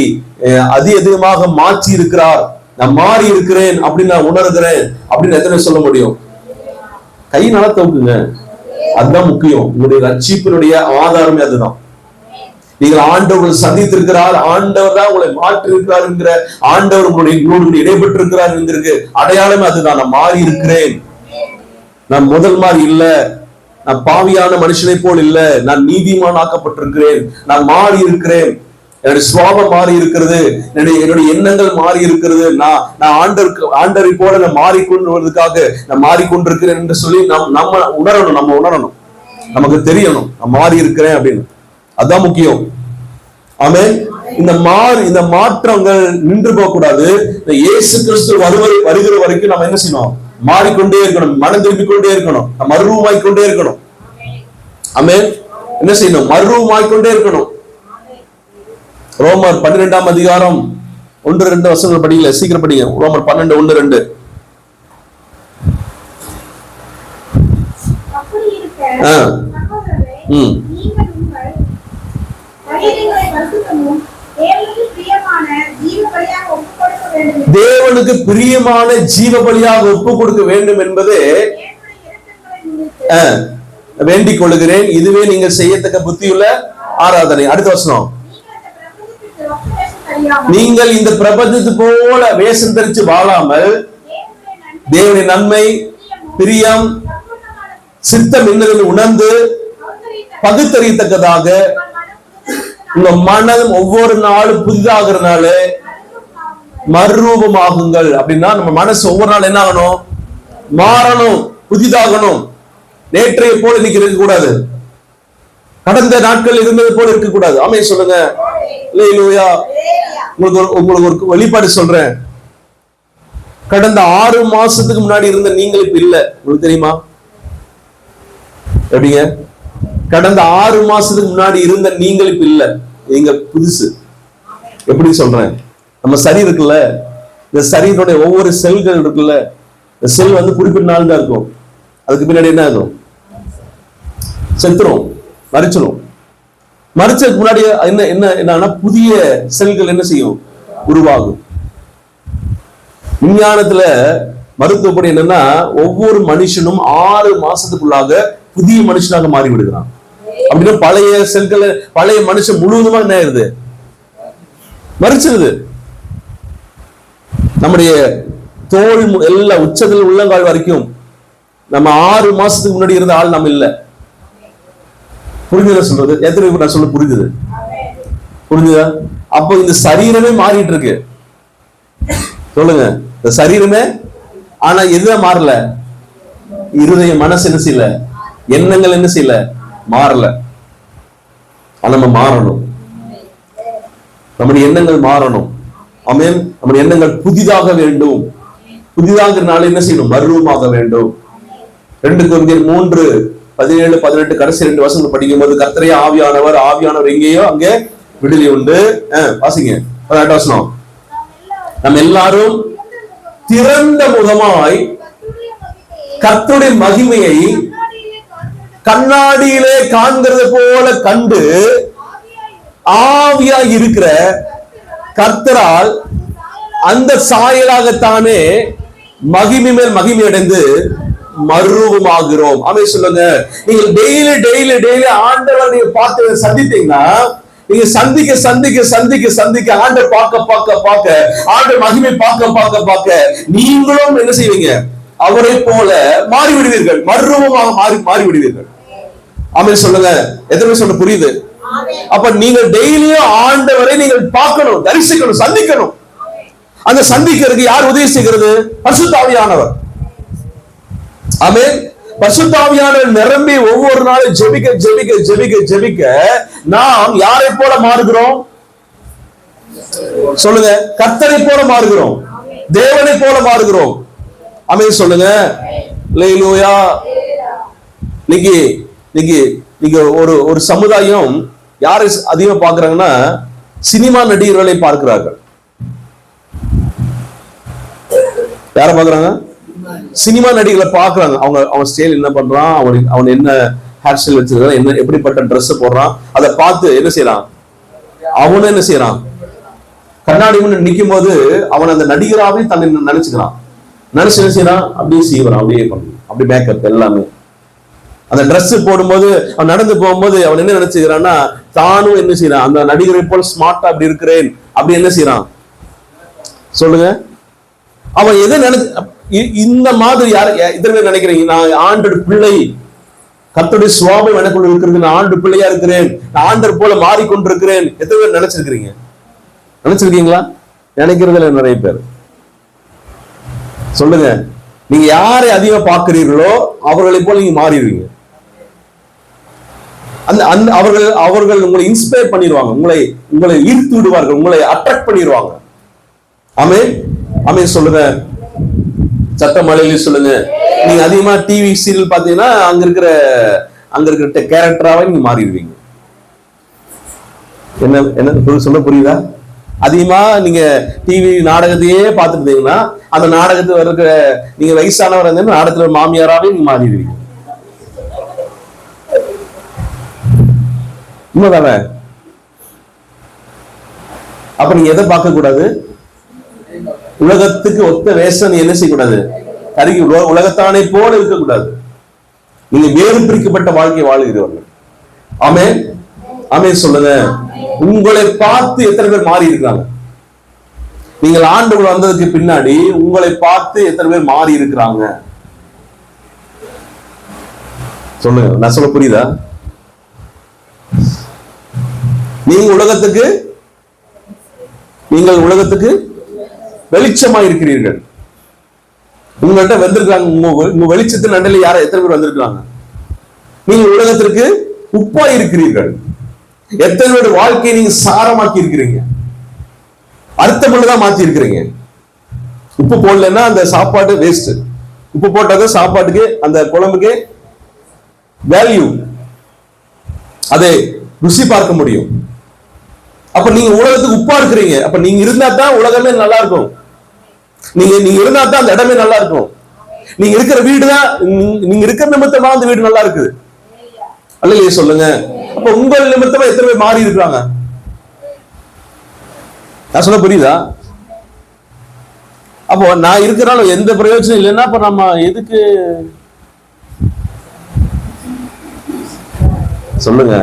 Speaker 1: அதிகமாக மாற்றி இருக்கிறார், நான் மாறி இருக்கிறேன் அப்படின்னு நான் உணர்கிறேன் அப்படின்னு எத்தனை சொல்ல முடியும்? கை நல்லா தூக்குங்க. அதுதான் முக்கியம். உங்களுடைய ரட்சிப்பினுடைய ஆதாரமே அதுதான். நீங்கள் ஆண்டவர் சந்தித்திருக்கிறார், ஆண்டவர் தான் உங்களை மாற்றி இருக்கிறார் என்கிற, ஆண்டவர் உங்களுடைய இடைபெற்று இருக்கிறார் என்கிற அடையாளமே அதுதான். நான் மாறி இருக்கிறேன், நான் முதல் மாதிரி இல்ல, நான் பாவியான மனுஷனை போல் இல்ல, நான் நீதிமான் ஆக்கப்பட்டிருக்கிறேன், நான் மாறி இருக்கிறேன், என்னுடைய சுவாபம் மாறி இருக்கிறது, என்னுடைய எண்ணங்கள் மாறி இருக்கிறது, நான் ஆண்டரை போல நான் மாறிக்கொண்டுவதற்காக நான் மாறிக்கொண்டிருக்கிறேன் என்று சொல்லி நம்ம உணரணும். நமக்கு தெரியணும் நான் மாறி இருக்கிறேன் அப்படின்னு. அதான் முக்கியம். ஆமென். இந்த மாற்றங்கள் நின்று போக கூடாது. இந்த இயேசு கிறிஸ்து வருகிற வரைக்கும் நம்ம என்ன செய்யணும்? மாறிக்கொண்டே இருக்கணும், மனம் திரும்பிக் கொண்டே இருக்கணும், மறுரூபமாய்க்கொண்டே இருக்கணும். ஆமென். என்ன செய்யணும்? மறுரூபமாய்க்கொண்டே இருக்கணும். ரோமர் 12ஆம் அதிகாரம் 1-2 வசனங்கள் படிக்கல, சீக்கிரம் படிங்க. ரோமர் 12:1-2. தேவனுக்கு பிரியமான ஜீவ பலியாக ஒப்பு கொடுக்க வேண்டும் என்பது வேண்டிக் கொள்கிறேன், இதுவே நீங்கள் செய்யத்தக்க புத்தியுள்ள ஆராதனை. அடுத்த வசனம். நீங்கள் இந்த பிரபஞ்சத்து போல வேஷம் தரிச்சு வாழாமல் தேவனுடைய நன்மை, பிரியம், சித்தம் என்னவென்று உணர்ந்து பகுத்தறியத்தக்கதாக உங்க மனம் ஒவ்வொரு நாளும் புதிதாகிறனால மறுரூபமாகுங்கள். அப்படின்னா நம்ம மனசு ஒவ்வொரு நாள் என்ன ஆகணும்? மாறணும், புதிதாகணும். நேற்றைய போல இன்னைக்கு இருக்க கூடாது, கடந்த நாட்கள் இருந்தது போல இருக்க கூடாது. ஆமென் சொல்லுங்க. அல்லேலூயா. உங்களுக்கு ஒரு வெளிப்பாடு சொல்றேன். கடந்த 6 மாசத்துக்கு முன்னாடி இருந்த நீங்கள் இப்ப இல்ல. உங்களுக்கு தெரியுமா? எப்படிங்க? கடந்த 6 மாசத்துக்கு முன்னாடி இருந்த நீங்கள் இப்ப இல்ல, நீங்க புதுசு. எப்படி சொல்றேன்? நம்ம சரீரம் இருக்குல்ல, இந்த சரீரனுடைய ஒவ்வொரு செல்கள் இருக்குல்ல, இந்த செல் குறிப்பிட்ட நாள் தான் இருக்கும், அதுக்கு பின்னாடி என்ன ஆகும்? செத்துரும், மறிச்சிடும். மறிச்சதுக்கு முன்னாடி என்னன்னா புதிய செல்கள் என்ன செய்யும்? உருவாகும். விஞ்ஞானத்துல மருத்துவப்படி என்னன்னா ஒவ்வொரு மனுஷனும் 6 மாசத்துக்குள்ளாக புதிய மனுஷனாக மாறி விடுகிறான். அப்படின்னா பழைய செல்கள், பழைய மனுஷன் முழுவதுமா என்ன ஆயிருது? மறிச்சிருது. நம்முடைய தோல் எல்லா உச்சத்தில் உள்ளங்கால் வரைக்கும் நம்ம 6 மாசத்துக்கு முன்னாடி இருந்த ஆள் நம்ம இல்ல. புரிஞ்சுதா சொல்றது? எத்தனை பேர் நான் சொல்ல புரிஞ்சுது? புரிஞ்சுதா? அப்போ இந்த சரீரமே மாறிட்டு இருக்கு. சொல்லுங்க, இந்த சரீரமே. ஆனா எதுதான் மாறல? இருதய, மனசு என்ன செய்யல? எண்ணங்கள் என்ன செய்யல, மாறல. நம்ம மாறணும், நம்முடைய எண்ணங்கள் மாறணும். ஆமென். நம்முடைய எண்ணங்கள் புதிதாக வேண்டும். புதிதாக என்ன செய்யணும், மறுரூபமாக வேண்டும். 2 கொரிந்தியர் 3:17-18 கடைசி 2 வசனங்கள் படிக்கும் போது, கர்த்தரே ஆவியானவர், ஆவியானவர் எங்கேயோ அங்கே விடுதலை உண்டு. வாசிங்க 18 வசனம். நம்ம எல்லாரும் திறந்த முகமாய் கர்த்தருடைய மகிமையை கண்ணாடியிலே காண்கிறது போல கண்டு ஆவியாய் இருக்கிற கர்த்தரால் அந்த சாயலாகத்தானே மகிமை மேல் மகிமை அடைந்து மறுரூபமாகிறோம். ஆமென் சொல்லுங்க. நீங்க டெய்லி டெய்லி டெய்லி ஆண்டவர் நீங்க பார்த்து சந்தித்தீங்கன்னா, நீங்க சந்திக்க சந்திக்க சந்திக்க சந்திக்க ஆண்டவர் பார்க்க ஆண்டவர் மகிமை பார்க்க நீங்களும் என்ன செய்வீங்க, அவரை போல மாறி விடுவீர்கள், மறுரூபமாக மாறி விடுவீர்கள். ஆமென் சொல்லுங்க. எத்தனை சொல்ல புரியுது? அப்ப நீங்க டெய்லியும் ஆண்டவரை நீங்கள் பார்க்கணும், தரிசிக்கணும், சந்திக்கணும். அந்த சந்திக்கிறதுக்கு யார் உதவி செய்கிறது? பரிசுத்த ஆவியானவர். ஆமென். பரிசுத்த ஆவியானவர் நிரம்பி ஒவ்வொரு நாளும் ஜெபிக்க ஜெபிக்க ஜெபிக்க ஜெபிக்க நாம் யாரை போல மாறுகிறோம் சொல்லுங்க? கர்த்தரை போல மாறுகிறோம், தேவனை போல மாறுகிறோம். ஆமென் சொல்லுங்க. அல்லேலூயா. நீங்க ஒரு சமுதாயம் யாரை அதிகமா பார்க்கறாங்கன்னா, சினிமா நடிகர்களை பார்க்கிறார்கள். யார பார்க்கறாங்க? சினிமா நடிகர்களை பார்க்கறாங்க. அவங்க ஸ்டைல் என்ன பண்றான், அவன் என்ன ஹேர் ஸ்டைல் வச்சிருக்கான், என்ன எப்படிப்பட்ட ட்ரெஸ் போடுறான், அதை பார்த்து என்ன செய்யறான், அவனும் என்ன செய்யறான், கண்ணாடி முன்ன நிற்கும் போது அவன் அந்த நடிகராவே தன்னை நினைச்சுக்கிறான். நினைச்சு என்ன செய்யறான், அப்படியே செய்வான், அப்படியே பண்ணுவான், அப்படி மேக்கப் எல்லாமே. அந்த ட்ரெஸ் போடும்போது அவன் நடந்து போகும்போது அவன் என்ன நினைச்சுக்கிறான்னா, தானும் என்ன செய்யறான், அந்த நடிகரை போல் ஸ்மார்ட்டா அப்படி இருக்கிறேன் அப்படி என்ன செய்யறான் சொல்லுங்க? அவன் எதை இந்த மாதிரி இத்தனை நினைக்கிறீங்க, நான் ஆண்டோட பிள்ளை, கர்த்தருடைய சுவாபம் எனக்குள்ள இருக்கிறது, நான் ஆண்டு பிள்ளையா இருக்கிறேன், நான் ஆண்டர் போல மாறிக்கொண்டிருக்கிறேன். எத்தனை பேர் நினைச்சிருக்கிறீங்க? நினைச்சிருக்கீங்களா? நினைக்கிறதுல நிறைய பேர். சொல்லுங்க. நீங்க யாரை அதிகமா பார்க்கிறீர்களோ அவர்களை போல நீங்க மாறிடுவீங்க. அந்த அவர்கள் உங்களை இன்ஸ்பயர் பண்ணிடுவாங்க, உங்களை ஈர்த்து விடுவார்கள், உங்களை அட்ராக்ட் பண்ணிடுவாங்க. ஆமென். ஆமென் சொல்லுங்க. சட்டமலையில சொல்லுங்க. நீங்க அதிகமா டிவி சீரியல் பாத்தீங்கன்னா அங்க இருக்கிற கேரக்டராவே நீங்க மாறிடுவீங்க. என்ன சொல்ல புரியுதா? அதிகமா நீங்க டிவி நாடகத்தையே பார்த்துட்டு இருந்தீங்கன்னா, அந்த நாடகத்துல இருக்கிற நீங்க வயசானவர் நாடகத்துல மாமியாராவே நீங்க மாறிடுவீங்க. உண்மைதானே? அப்ப நீங்க எதை பார்க்க கூடாது? உலகத்துக்கு ஒத்த வேஷம் என்ன செய்யக்கூடாது, கருகி உலகத்தானே போல இருக்கக்கூடாது. நீங்க வேறு பிரிக்கப்பட்ட வாழ்க்கை வாழுகிறவர்கள். ஆமென். ஆமென் சொல்லுங்க. உங்களை பார்த்து எத்தனை பேர் மாறி இருக்காங்க? நீங்கள் ஆண்டுகள் வந்ததுக்கு பின்னாடி உங்களை பார்த்து எத்தனை பேர் மாறி இருக்கிறாங்க சொல்லுங்க. நான் சொல்ல புரியுதா? நீங்கள் உலகத்துக்கு வெளிச்சமா இருக்கிறீர்கள். உங்கள்கிட்ட வந்திருக்காங்க, உங்க வெளிச்சத்தின் அண்டையில யார எத்தனை பேர் வந்திருக்காங்க? நீங்கள் உலகத்திற்கு உப்பா இருக்கிறீர்கள். எத்தனை பேர் வாழ்க்கையை நீங்க சாரமாக்கி இருக்கிறீங்க, அர்த்தமுள்ளதான் மாத்தி இருக்கிறீங்க. உப்பு போடலன்னா அந்த சாப்பாடு வேஸ்ட். உப்பு போட்டாதான் சாப்பாட்டுக்கு அந்த குழம்புக்கு வேல்யூ, அதை ருசி பார்க்க முடியும். அப்ப நீங்க உலகத்துக்கு உப்பா இருக்கிறீங்க. அப்ப நீங்க இருந்தா தான் உலகமே நல்லா இருக்கும். நீங்க இருந்தா தான் அந்த இடமே நல்லா இருக்கும். நீங்க இருக்கிற வீடு தான், நீங்க இருக்கிற நிமித்தமா அந்த வீடு நல்லா இருக்குது. அல்லையே சொல்லுங்க. அப்ப உங்கள் நிமித்தமா எத்தனை பேர் மாறி இருக்கிறாங்க? நான் சொல்ல புரியுதா? அப்போ நான் இருக்கிறனால எந்த பிரயோஜனம் இல்லைன்னா அப்ப நம்ம எதுக்கு சொல்லுங்க?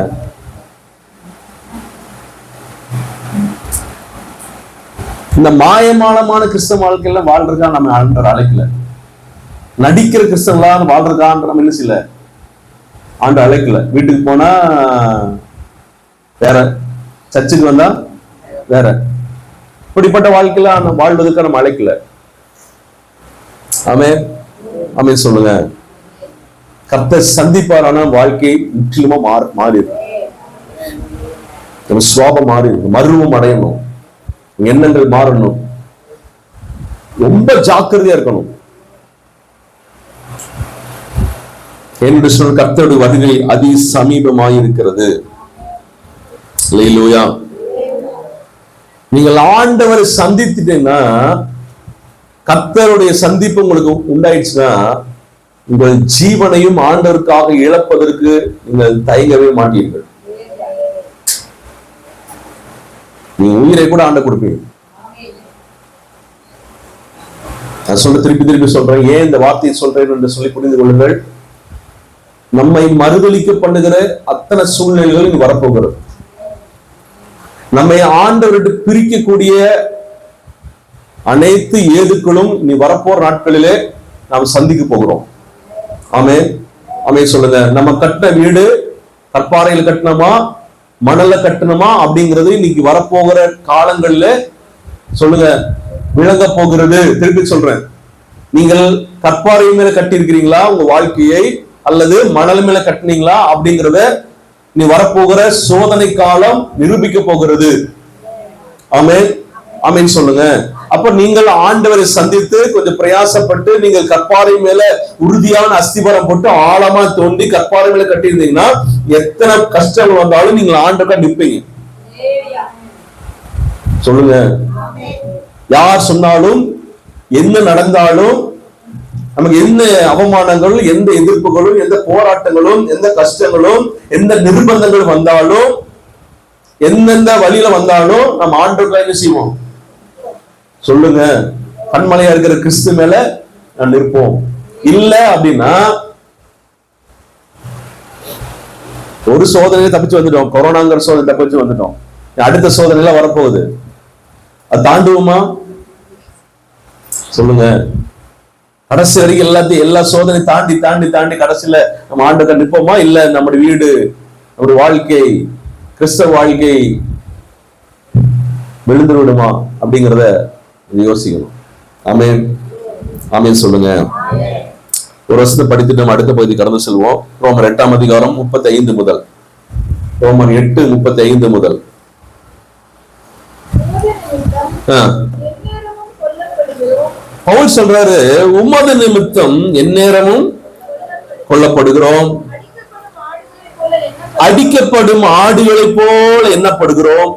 Speaker 1: இந்த மாயமானமான கிறிஸ்தவ வாழ்க்கையில வாழ்றதுக்கா நம்ம ஆண்டவர் அழைக்கல. நடிக்கிற கிறிஸ்தவங்களா வாழ்றதுக்கான்ற நம்ம என்ன செய்யல, ஆண்டு அழைக்கல. வீட்டுக்கு போனா வேற, சர்ச்சுக்கு வந்தா வேற, இப்படிப்பட்ட வாழ்க்கையில வாழ்வதற்கு நம்ம அழைக்கல. ஆமென். ஆமென் சொல்லுங்க. கர்த்தர் சந்திப்பாரான வாழ்க்கை முற்றிலுமா மாறிடும். நம்ம சுவாபம் மாறிடும், மருவம் அடையணும், எண்ணங்கள் மாறணும். ரொம்ப ஜாக்கிரதையா இருக்கணும். என்று சொன்ன கர்த்தருடைய வருகை அதி சமீபமாயிருக்கிறது. அல்லேலூயா. நீங்கள் ஆண்டவரை சந்தித்துட்டீங்கன்னா, கர்த்தருடைய சந்திப்பு உங்களுக்கு உண்டாயிடுச்சுன்னா, உங்கள் ஜீவனையும் ஆண்டவருக்காக இழப்பதற்கு நீங்கள் தயங்கவே மாட்டீர்கள். நீங்க உயிரை கூட ஆண்ட கொடுப்பீங்க. நான் சொல்ல திருப்பி சொல்றேன். ஏன் இந்த வார்த்தையை சொல்றேன் என்று சொல்லி புரிந்து கொள்ளுங்கள். நம்மை மறுதலிக்க பண்ணுகிற அத்தனை சூழ்நிலைகள் இங்கு வரப்போகிறது. நம்மை ஆண்டவர்கிட்ட பிரிக்கக்கூடிய அனைத்து ஏதுக்களும் நீ வரப்போற நாட்களிலே நாம் சந்திக்க போகிறோம். ஆமென், ஆமென் சொல்லுங்க. நம்ம கட்டின வீடு கற்பாறையில கட்டணுமா மணல்ல கட்டணுமா அப்படிங்கிறது இன்னைக்கு வரப்போகிற காலங்கள்ல சொல்லுங்க விளங்க போகிறது. திருப்பி சொல்றேன், நீங்கள் கற்பாறை மேல கட்டி இருக்கிறீங்களா உங்க வாழ்க்கையை, அல்லது மணல் மேல கட்டினீங்களா அப்படிங்கிறத நீ வரப்போகிற சோதனை காலம் நிரூபிக்க போகிறது. ஆமென், ஆமென் சொல்லுங்க. அப்ப நீங்கள் ஆண்டவரை சந்தித்து கொஞ்சம் பிரயாசப்பட்டு நீங்கள் கற்பாறை மேல உறுதியான அஸ்திபாரம் போட்டு ஆழமா தோண்டி கற்பாறை மேல கட்டி இருந்தீங்கன்னா எத்தனை கஷ்டங்கள் வந்தாலும் நீங்கள் ஆண்டவரை நிற்பீங்க. சொல்லுங்க. யார் சொன்னாலும் என்ன நடந்தாலும் நமக்கு என்ன அவமானங்களும் எந்த எதிர்ப்புகளும் எந்த போராட்டங்களும் எந்த கஷ்டங்களும் எந்த நிர்பந்தங்கள் வந்தாலும் எந்தெந்த வழியில வந்தாலும் நம்ம ஆண்டவரை என்ன செய்வோம்? சொல்லுங்க. கண்மலையா இருக்கிற கிறிஸ்து மேல நான் நிற்போம். இல்ல அப்படின்னா ஒரு சோதனையில தப்பிச்சு வந்துட்டோம், கொரோனாங்கிற சோதனை தப்பிச்சு வந்துட்டோம். அடுத்த சோதனை எல்லாம் வரப்போகுது, அது தாண்டுவோமா? சொல்லுங்க. கடைசி வரைக்கும் எல்லாத்தையும் எல்லா சோதனை தாண்டி தாண்டி தாண்டி கடைசியில நம்ம ஆண்டவரை நிற்போமா? இல்ல நம்முடைய வீடு நம்முடைய வாழ்க்கை கிறிஸ்தவ வாழ்க்கை விழுந்து விடுமா அப்படிங்கிறத யோசிக்கணும். ஆமென், ஆமென் சொல்லுங்க. ஒரு வருஷத்தை படித்துட்டு நம்ம அடுத்த பகுதி கடந்து செல்வோம். ரோமர் 8ஆம் அதிகாரம் 35 முதல். ரோமர் 8:35 முதல். பவுல் சொல்றாரு, உமது நிமித்தம் எந்நேரமும் கொல்லப்படுகிறோம், அடிக்கப்படும் ஆடுகளை போல எண்ணப்படுகிறோம்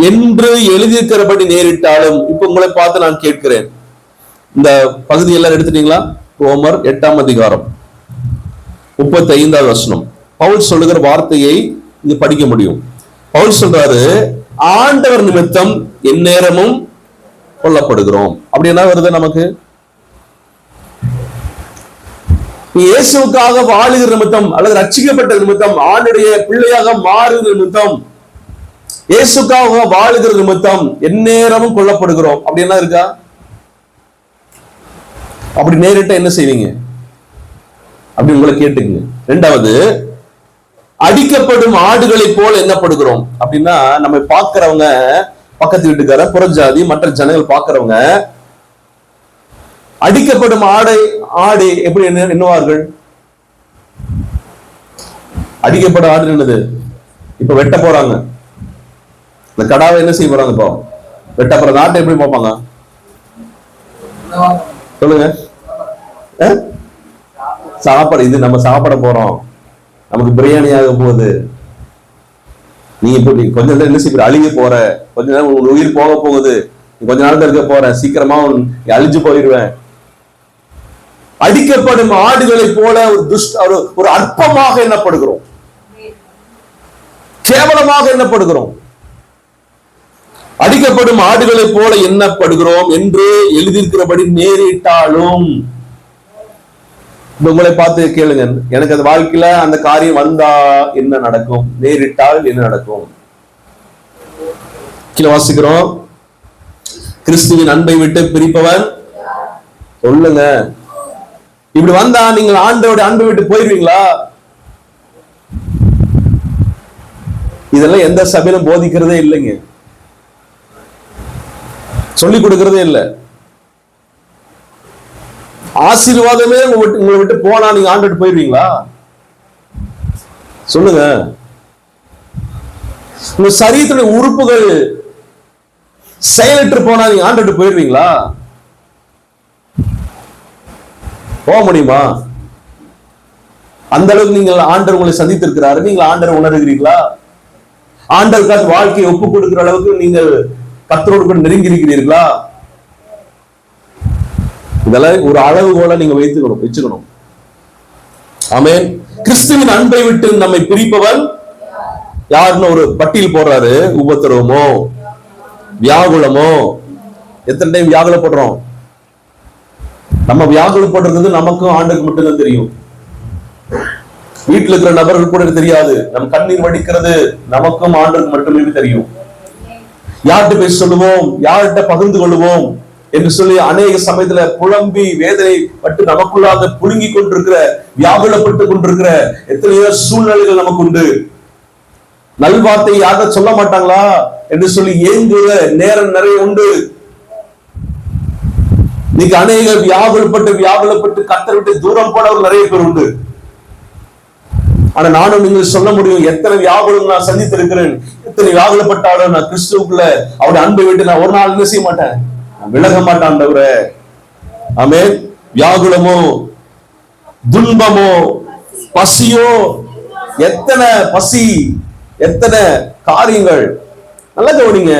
Speaker 1: என்று எழுதியிருக்கிறபடி நேரிட்டாலும். இப்ப உங்களை பார்த்து நான் கேட்கிறேன், இந்த பகுதி எல்லாம் எடுத்துட்டீங்களா? ரோமர் 8ஆம் அதிகாரம் 35வது வசனம். பவுல் சொல்லுகிற வார்த்தையை இங்க படிக்க முடியும். பவுல் சொல்றாரு, ஆண்டவர் நிமித்தம் எந்நேரமும் கொல்லப்படுகிறோம். அப்படி என்ன வருது நமக்கு? இயேசுக்காக வாழுகிற நிமித்தம் அல்லது ரட்சிக்கப்பட்ட நிமித்தம், ஆண்டுடைய பிள்ளையாக மாறுகிற நிமித்தம், இயேசுக்காக வாழுகிற நிமித்தம் எந்நேரமும் கொல்லப்படுகிறோம். அப்படி என்ன இருக்கா? அப்படி நேரிட்ட என்ன செய்வீங்க அப்படி உங்களை கேட்டுக்குங்க. இரண்டாவது, அடிக்கப்படும் ஆடுகளை போல எண்ணப்படுகிறோம். அப்படின்னா நம்ம பார்க்கிறவங்க, பக்கத்து வீட்டுக்கார புறஜாதி மற்ற ஜனங்கள் பார்க்கிறவங்க அடிக்கப்படும் ஆடு எப்படி எண்ணுவார்கள்? அடிக்கப்படும் ஆடு என்னது? இப்ப வெட்ட போறாங்க, இந்த கடாவை என்ன செய்ய போறாங்க? இப்போ வெட்ட போற நாட்டை எப்படி பார்ப்பாங்க? சொல்லுங்க. சாப்பாடு, இது நம்ம சாப்பிட போறோம், நமக்கு பிரியாணி ஆக போகுது, நீ இப்படி கொஞ்ச நேரம் என்ன செய்ய அழிய போற, கொஞ்ச நேரம் உன் உயிர் போக போகுது, கொஞ்ச நாள் இருக்க போற, சீக்கிரமா அழிஞ்சு போயிடுவேன். அடிக்கப்படும் ஆடுகளை போல ஒரு அற்பமாக எண்ணப்படுகிறோம், கேவலமாக எண்ணப்படுகிறோம். அடிக்கப்படும் ஆடுகளை போல எண்ணப்படுகிறோம் என்று எழுதியிருக்கிறபடி நேரிட்டாலும். உங்களை பார்த்து கேளுங்க, எனக்கு அந்த வாழ்க்கையில அந்த காரியம் வந்தா என்ன நடக்கும், நேரிட்டால் என்ன நடக்கும்? கீழே வாசிக்கிறோம், கிறிஸ்துவின் அன்பை விட்டு பிரிப்பவன். சொல்லுங்க. இப்படி வந்தா நீங்கள் ஆண்டவருடைய அன்பை விட்டு போயிருவீங்களா? இதெல்லாம் எந்த சபையிலும் போதிக்கிறதே இல்லைங்க, சொல்லிக் கொடுக்கிறதே இல்லை. ஆசீர்வாதமே உங்களை விட்டு போனா நீங்க ஆண்டுட்டு போயிருவீங்களா? சொல்லுங்க. உங்க சரீரத்துடைய உறுப்புகள் செயலற்று போனா நீங்க ஆண்டுட்டு போயிருவீங்களா? போக முடியுமா? அந்த அளவுக்கு நீங்கள் ஆண்டவர் உங்களை சந்தித்திருக்கிறாரு. நீங்கள் ஆண்டவர் உணர்கிறீர்களா? ஆண்டவருக்காக வாழ்க்கையை ஒப்பு கொடுக்கிற அளவுக்கு நீங்கள் கர்த்தரோடு கூட நெருங்கி இருக்கிறீர்களா? இதெல்லாம் ஒரு அளவுகோல நீங்க வச்சுக்கணும். ஆமென். கிறிஸ்துவின் அன்பை விட்டு நம்மை பிரிப்பவன் யாருன்னு ஒரு பட்டியல் போடுறாரு. உபத்திரவமோ, வியாகுலமோ. எத்தனை டைம் வியாகுலப்படுறோம்? நம்ம வியாகுலப்படுறது நமக்கும் ஆண்டுக்கு மட்டும்தான் தெரியும். வீட்டில் இருக்கிற நபர்கள் கூட தெரியாது. நம்ம கண்ணீர் வடிக்கிறது நமக்கும் ஆண்டுக்கு மட்டுமே தெரியும். யார்கிட்ட பேச சொல்லுவோம், யார்கிட்ட பகிர்ந்து கொள்ளுவோம் என்று சொல்லி அநேக சமயத்துல புலம்பி வேதனை பட்டு நமக்குள்ளாக புழுங்கி கொண்டிருக்கிற, வியாகுலப்பட்டு கொண்டிருக்கிற எத்தனையோ சூழ்நிலைகள் நமக்கு உண்டு. நல்வார்த்தை யார்கிட்ட சொல்ல மாட்டாங்களா என்று சொல்லி ஏங்குற நேரம் நிறைய உண்டு. இன்னைக்கு அநேக வியாகுலப்பட்டு கர்த்தரை விட்டு தூரம் போனவர் நிறைய பேர் உண்டு. ஆனா நானும் நீங்கள் சொல்ல முடியும், எத்தனை வியாகுலம் நான் சந்தித்திருக்கிறேன். எத்தனை வியாகுலப்பட்டாலும் நான் கிறிஸ்துவுக்குள்ள அவருடைய அன்பை விட்டு நான் ஒரு நாள் என்ன செய்ய மாட்டேன், விலக மாட்டான். ஆமென். வியாகுலமோ, துன்பமோ, பசியோ, எத்தனை பசி, எத்தனை காரியங்கள். நல்லா கவனிங்க.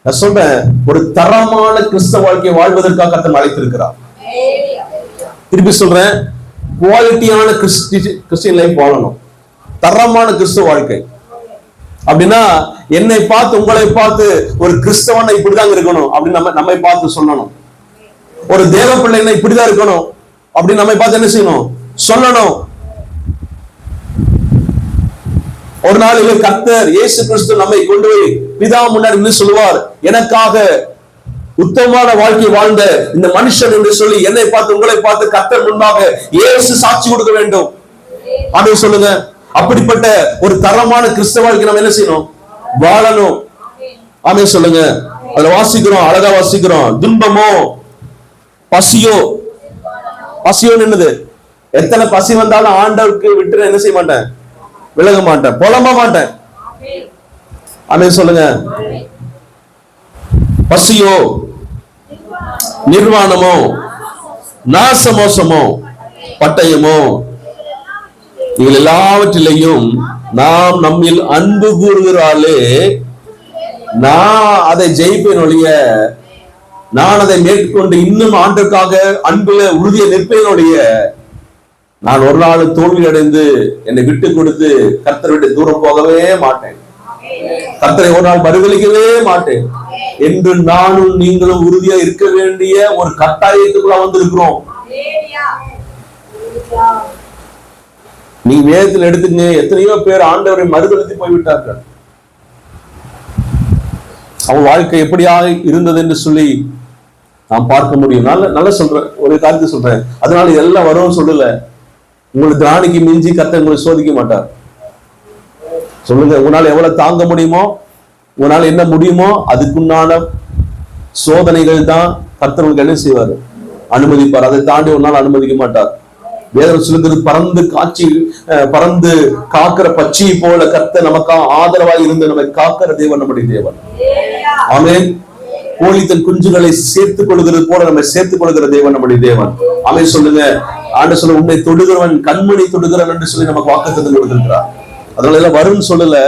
Speaker 1: நான் சொல்றேன், ஒரு தரமான கிறிஸ்தவ வாழ்க்கையை வாழ்வதற்காக கர்த்தர் அழைத்திருக்கிறார். திருப்பி சொல்றேன், குவாலிட்டியான கிறிஸ்டியன் லைஃப் வாழணும். தரமான கிறிஸ்தவ வாழ்க்கை அப்படின்னா என்னை பார்த்து உங்களை பார்த்து ஒரு கிறிஸ்தவனை இப்படிதான் இருக்கணும் அப்படின்னு நம்மை பார்த்து சொல்லணும். ஒரு தேவ பிள்ளைன்னா இப்படிதான் இருக்கணும் அப்படின்னு நம்மை பார்த்து என்ன செய்யணும், சொல்லணும். ஒரு நாள் கர்த்தர் இயேசு கிறிஸ்து நம்மை கொண்டு போய் பிதா முன்னாடி சொல்லுவார், எனக்காக உத்தமமான வாழ்க்கை வாழ்ந்த இந்த மனுஷன் என்று சொல்லி என்னை பார்த்து உங்களை பார்த்து கர்த்தர் முன்பாக இயேசு சாட்சி கொடுக்க வேண்டும் அப்படின்னு சொல்லுங்க. அப்படிப்பட்ட ஒரு தரமான கிறிஸ்தவ வாழ்க்கை நம்ம என்ன செய்யணும், வாழணும். ஆமென் சொல்லுங்க. அதுல வாசிக்கிறோம், அழகா வாசிக்கிறோம். துன்பமோ, பசியோ. பசியோ என்னது? எத்தனை பசி வந்தாலும் ஆண்டவருக்கு விட்டு என்ன செய்ய மாட்டேன், விலக மாட்டேன், புலம்ப மாட்டேன். ஆமென் சொல்லுங்க. பசியோ, நிர்வாணமோ, நாசமோசமோ, பட்டயமோ, இவள் எல்லாவற்றிலையும் நாம் நம்மில் அன்பு கூறுகிறாளே நான் அதை ஜெயிப்பேன் ஒழிய, நான் அதை மேற்கொண்டு இன்னும் ஆண்டுக்காக அன்புல உறுதியை நிற்பேன் ஒழிய, நான் ஒரு நாள் தோல்வி அடைந்து என்னை விட்டு கொடுத்து கர்த்தரை விட்டு தூரம் போகவே மாட்டேன், கர்த்தரை ஒரு நாள் மறுதலிக்கவே மாட்டேன் என்று நானும் நீங்களும் உறுதியா இருக்க வேண்டிய ஒரு கட்டாயத்துக்குள்ள வந்திருக்கிறோம். நீங்க வேதத்தில் எடுத்துங்க, எத்தனையோ பேர் ஆண்டவரை மறுதலித்து போய்விட்டார்கள். அவன் வாழ்க்கை எப்படியாக இருந்தது என்று சொல்லி நாம் பார்க்க முடியும். நல்ல சொல்றேன், ஒரு காரியத்தை சொல்றேன். அதனால எல்லாம் வரும் சொல்லல. உங்களுக்கு திராணிக்கு மிஞ்சி கர்த்தர் உங்களை சோதிக்க மாட்டார். சொல்லுங்க, உங்களால் எவ்வளவு தாங்க முடியுமோ, உங்களால் என்ன முடியுமோ அதுக்குண்டான சோதனைகள் தான் கர்த்தர் உங்களுக்கு என்ன செய்வார், அனுமதிப்பார். அதை தாண்டி ஒரு நாள் அனுமதிக்க மாட்டார். வேதம் சொல்லுகிறது, பறந்து காக்கிற பட்சியை போல கர்த்தர் நமக்காக ஆதரவாய் இருந்து நம்மை காக்கிற தேவன் நம்முடைய தேவன். ஆமென். கோழி தன் குஞ்சுகளை சேர்த்துக் கொள்கிறது போல நம்மை சேர்த்துக் கொள்கிற தேவன் நம்முடைய தேவன். ஆமென் சொல்லுங்க. ஆண்டவர் சொல்ல, உன்னை தொடுகிறவன் கண்மணி தொடுகிறவன் என்று சொல்லி நமக்கு வாக்குத்தத்தம் கொடுத்திருக்கிறார். அதனால எல்லாம் வரும்னு சொல்லல,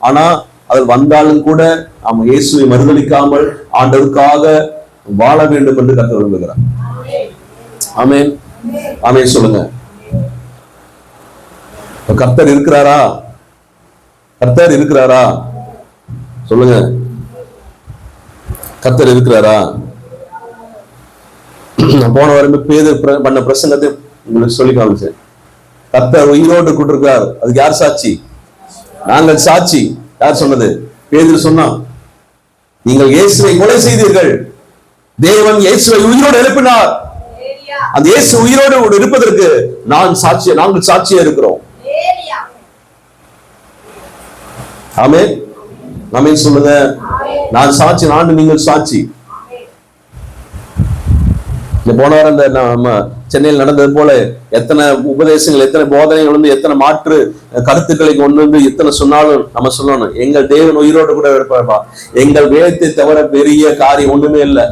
Speaker 1: ஆனா அதில் வந்தாலும் கூட நாம் இயேசுவை மறுதலிக்காமல் ஆண்டவருக்காக வாழ வேண்டும் என்று கர்த்தர் விரும்புகிறார். ஆமென். ஆமென் சொல்லுங்க. கர்த்தர் இருக்கிறாரா? கர்த்தர் இருக்கிறாரா? சொல்லுங்க, கர்த்தர் இருக்கிறாரா? போன வாரம் பேதுரு பண்ண பிரசங்கத்தை உங்களுக்கு சொல்லி காமிச்சேன். கர்த்தர் உயிரோடு கொண்டிருக்கிறார். அதுக்கு யார் சாட்சி? நாங்கள் சாட்சி. யார் சொன்னது? பேதுரு சொன்னான். நீங்கள் இயேசுவை கொலை செய்தீர்கள், தேவன் இயேசுவை உயிரோடு எழுப்பினார். அந்த இயேசு உயிரோடு இருப்பதற்கு நாங்கள் சாட்சியா இருக்கிறோம். ஆமென். ஆமென் சொல்லுங்க. நான் சாட்சி, நான் நீங்கள் சாட்சி. இந்த போன வாரம் இந்த நம்ம சென்னையில் நடந்தது போல எத்தனை உபதேசங்கள், எத்தனை போதனைகள் வந்து எத்தனை மாற்று கருத்துக்களை கொண்டு வந்து எத்தனை சொன்னாலும் நம்ம சொல்லணும், எங்கள் தேவன் உயிரோடு கூட இருப்பார்ப்பா. எங்கள் வேதத்தை தவிர பெரிய காரியம் ஒண்ணுமே இல்லை.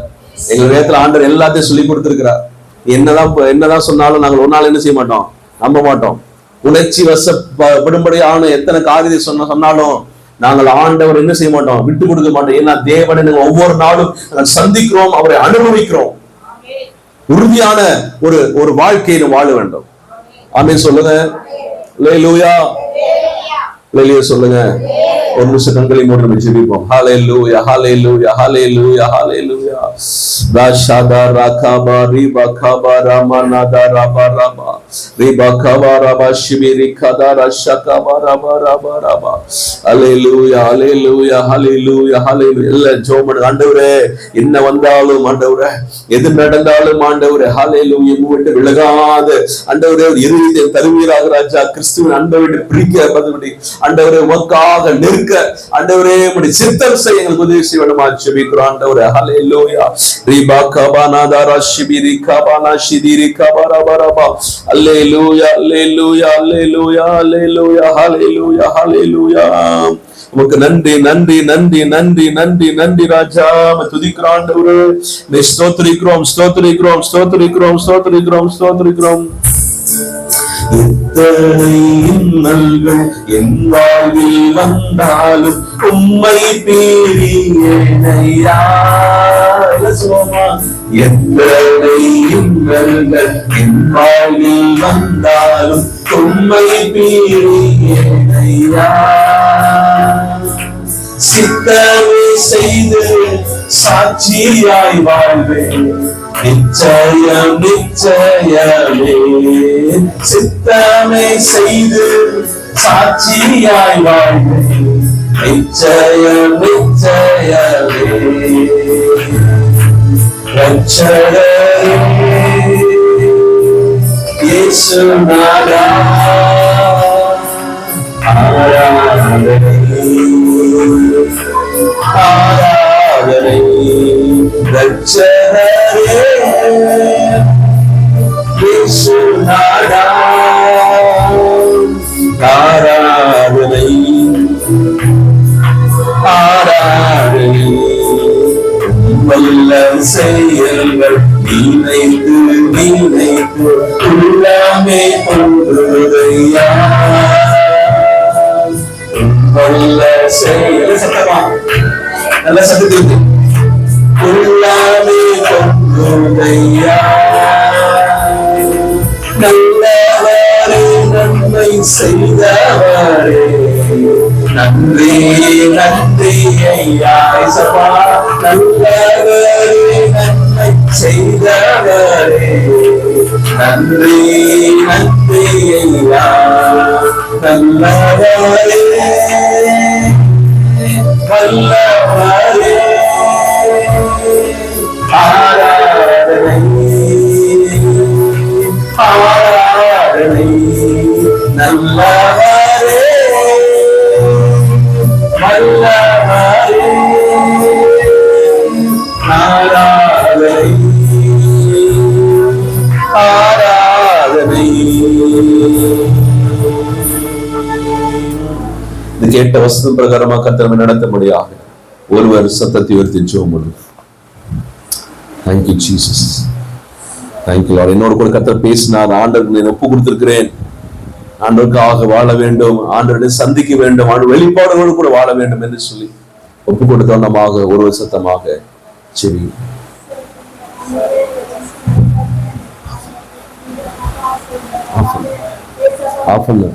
Speaker 1: எங்கள் வேதத்துல ஆண்டவர் எல்லாத்தையும் சொல்லி கொடுத்திருக்கிறார். என்னதான் சொன்னாலும் நாங்கள் ஒரு நாள் என்ன செய்ய மாட்டோம், நம்ப மாட்டோம். உணர்ச்சி வசப்படும்படியான எத்தனை காரியத்தை சொன்னாலும் நாங்கள் ஆண்டவர் என்ன செய்ய மாட்டோம், விட்டு கொடுக்க மாட்டோம். ஏன்னா தேவனை ஒவ்வொரு நாளும் சந்திக்கிறோம், அவரை அனுபவிக்கிறோம். உறுதியான ஒரு வாழ்க்கையை வாழ வேண்டும். ஆமென் சொல்லுங்க. அல்லேலூயா. அல்லேலூயா சொல்லுங்க. ஒரு நிமிஷம் கண்களை மூடி நம்ம ஜெபிப்போம். ஹல்லேலூயா ஹல்லேலூயா ஹல்லேலூயா ஹல்லேலூயா. ராஷாதா ராகாபா ரிபா கபா ராமநாதா ரபா ரபா ரிபா கபா ரபா ஷிபிரி கதா ரஷகபா ரபா ரபா ரபா. ஹல்லேலூயா ஹல்லேலூயா ஹல்லேலூயா ஹல்லேலூயா. எல்லாம் ஜெபம். ஆண்டவரே, என்ன வந்தாலும் ஆண்டவரே, எது நடந்தாலும் ஆண்டவரே, ஹல்லேலூயா, விட்டு விலகாத ஆண்டவரே இருதயத்தை தருவீராக ராஜா. கிறிஸ்துவின் அன்பை விட்டு பிரிக்க ஆண்டவரே, உமக்காக நெருக்க ஆண்டவரே உம்முடைய சித்தம் செய்ய எங்களுக்கு உதவி செய்ய வேண்டுமா ஜெபிக்கிறோம் ஆண்டவரே. ஹல்லேலூயா. ரிபா கபானா தாரா ஷிபிரி கபானா ஷிதிரி கபரா பரபா. அல்லேலூயா அல்லேலூயா அல்லேலூயா அல்லேலூயா ஹல்லேலூயா ஹல்லேலூயா. உமக்கு நன்றி நன்றி நன்றி நன்றி நன்றி நன்றி ராஜா. துதிக்கிறோம் ஆண்டவரே, ஸ்தோத்திரிக்கிறோம் ஸ்தோத்திரிக்கிறோம் ஸ்தோத்திரிக்கிறோம் ஸ்தோத்திரிக்கிறோம் ஸ்தோத்திரிக்கிறோம். எத்தனை இன்னல்கள் என் வாழ்வில் வந்தாலும் உம்மை பிரியேனையா. எத்தனை இன்னல்கள் என் வாழ்வில் வந்தாலும் உம்மை பிரியேனையா. சித்தமே செய்து சாட்சியாய் வாழ்வேன், நிச்சயம் நிச்சயமே. சித்தமே செய்து சாட்சியாய் வாழ்வேன், நிச்சயம் நிச்சயமே. ரட்சகரே இயேசுநாதா, ஆராதனை ஆராதனை. ரட்சகரே இயேசுநாதா, ஆராதனை ஆராதனை. வல்ல செயல்கள் நினைத்து நினைத்து உள்ளமே கொள்ளுதையா. வல்ல செயல் சத்தமா நல்ல சத்தத்திற்கு உள்ளமே கொள்ளுதையா. நல்லவரே நன்மை செய்தவரே, நன்றி நன்றி ஐயா. நல்லவரே நன்மை செய்தவரே, நன்றி நன்றி ஐயா. நல்லவரே வல்லவரே, ஆராதனை ஆராதனை. நல்லவரே வல்லவரே, ஆராதனை ஆராதனை. இது கேட்ட வசனம் பிரகாரமாக கர்த்தர் நடத்தும்படியாக ஒருவர் சத்தத்தை உயர்த்தி ஜெபம் பண்ணுங்க. Thank you Jesus. Thank you Lord. என்னோட கூட கர்த்தர் பேசினார். ஆண்டவருக்கு நான் ஒப்பு கொடுத்திருக்கிறேன். ஆண்டவருக்காக வாழ வேண்டும், ஆண்டவரை சந்திக்க வேண்டும், ஆண்டு வெளிப்பாடுகளோடு கூட வாழ வேண்டும் என்று சொல்லி ஒப்பு கொடுத்தவனமாக ஒருவர் சத்தமாக செவி. ஆஃப் பண்ணு.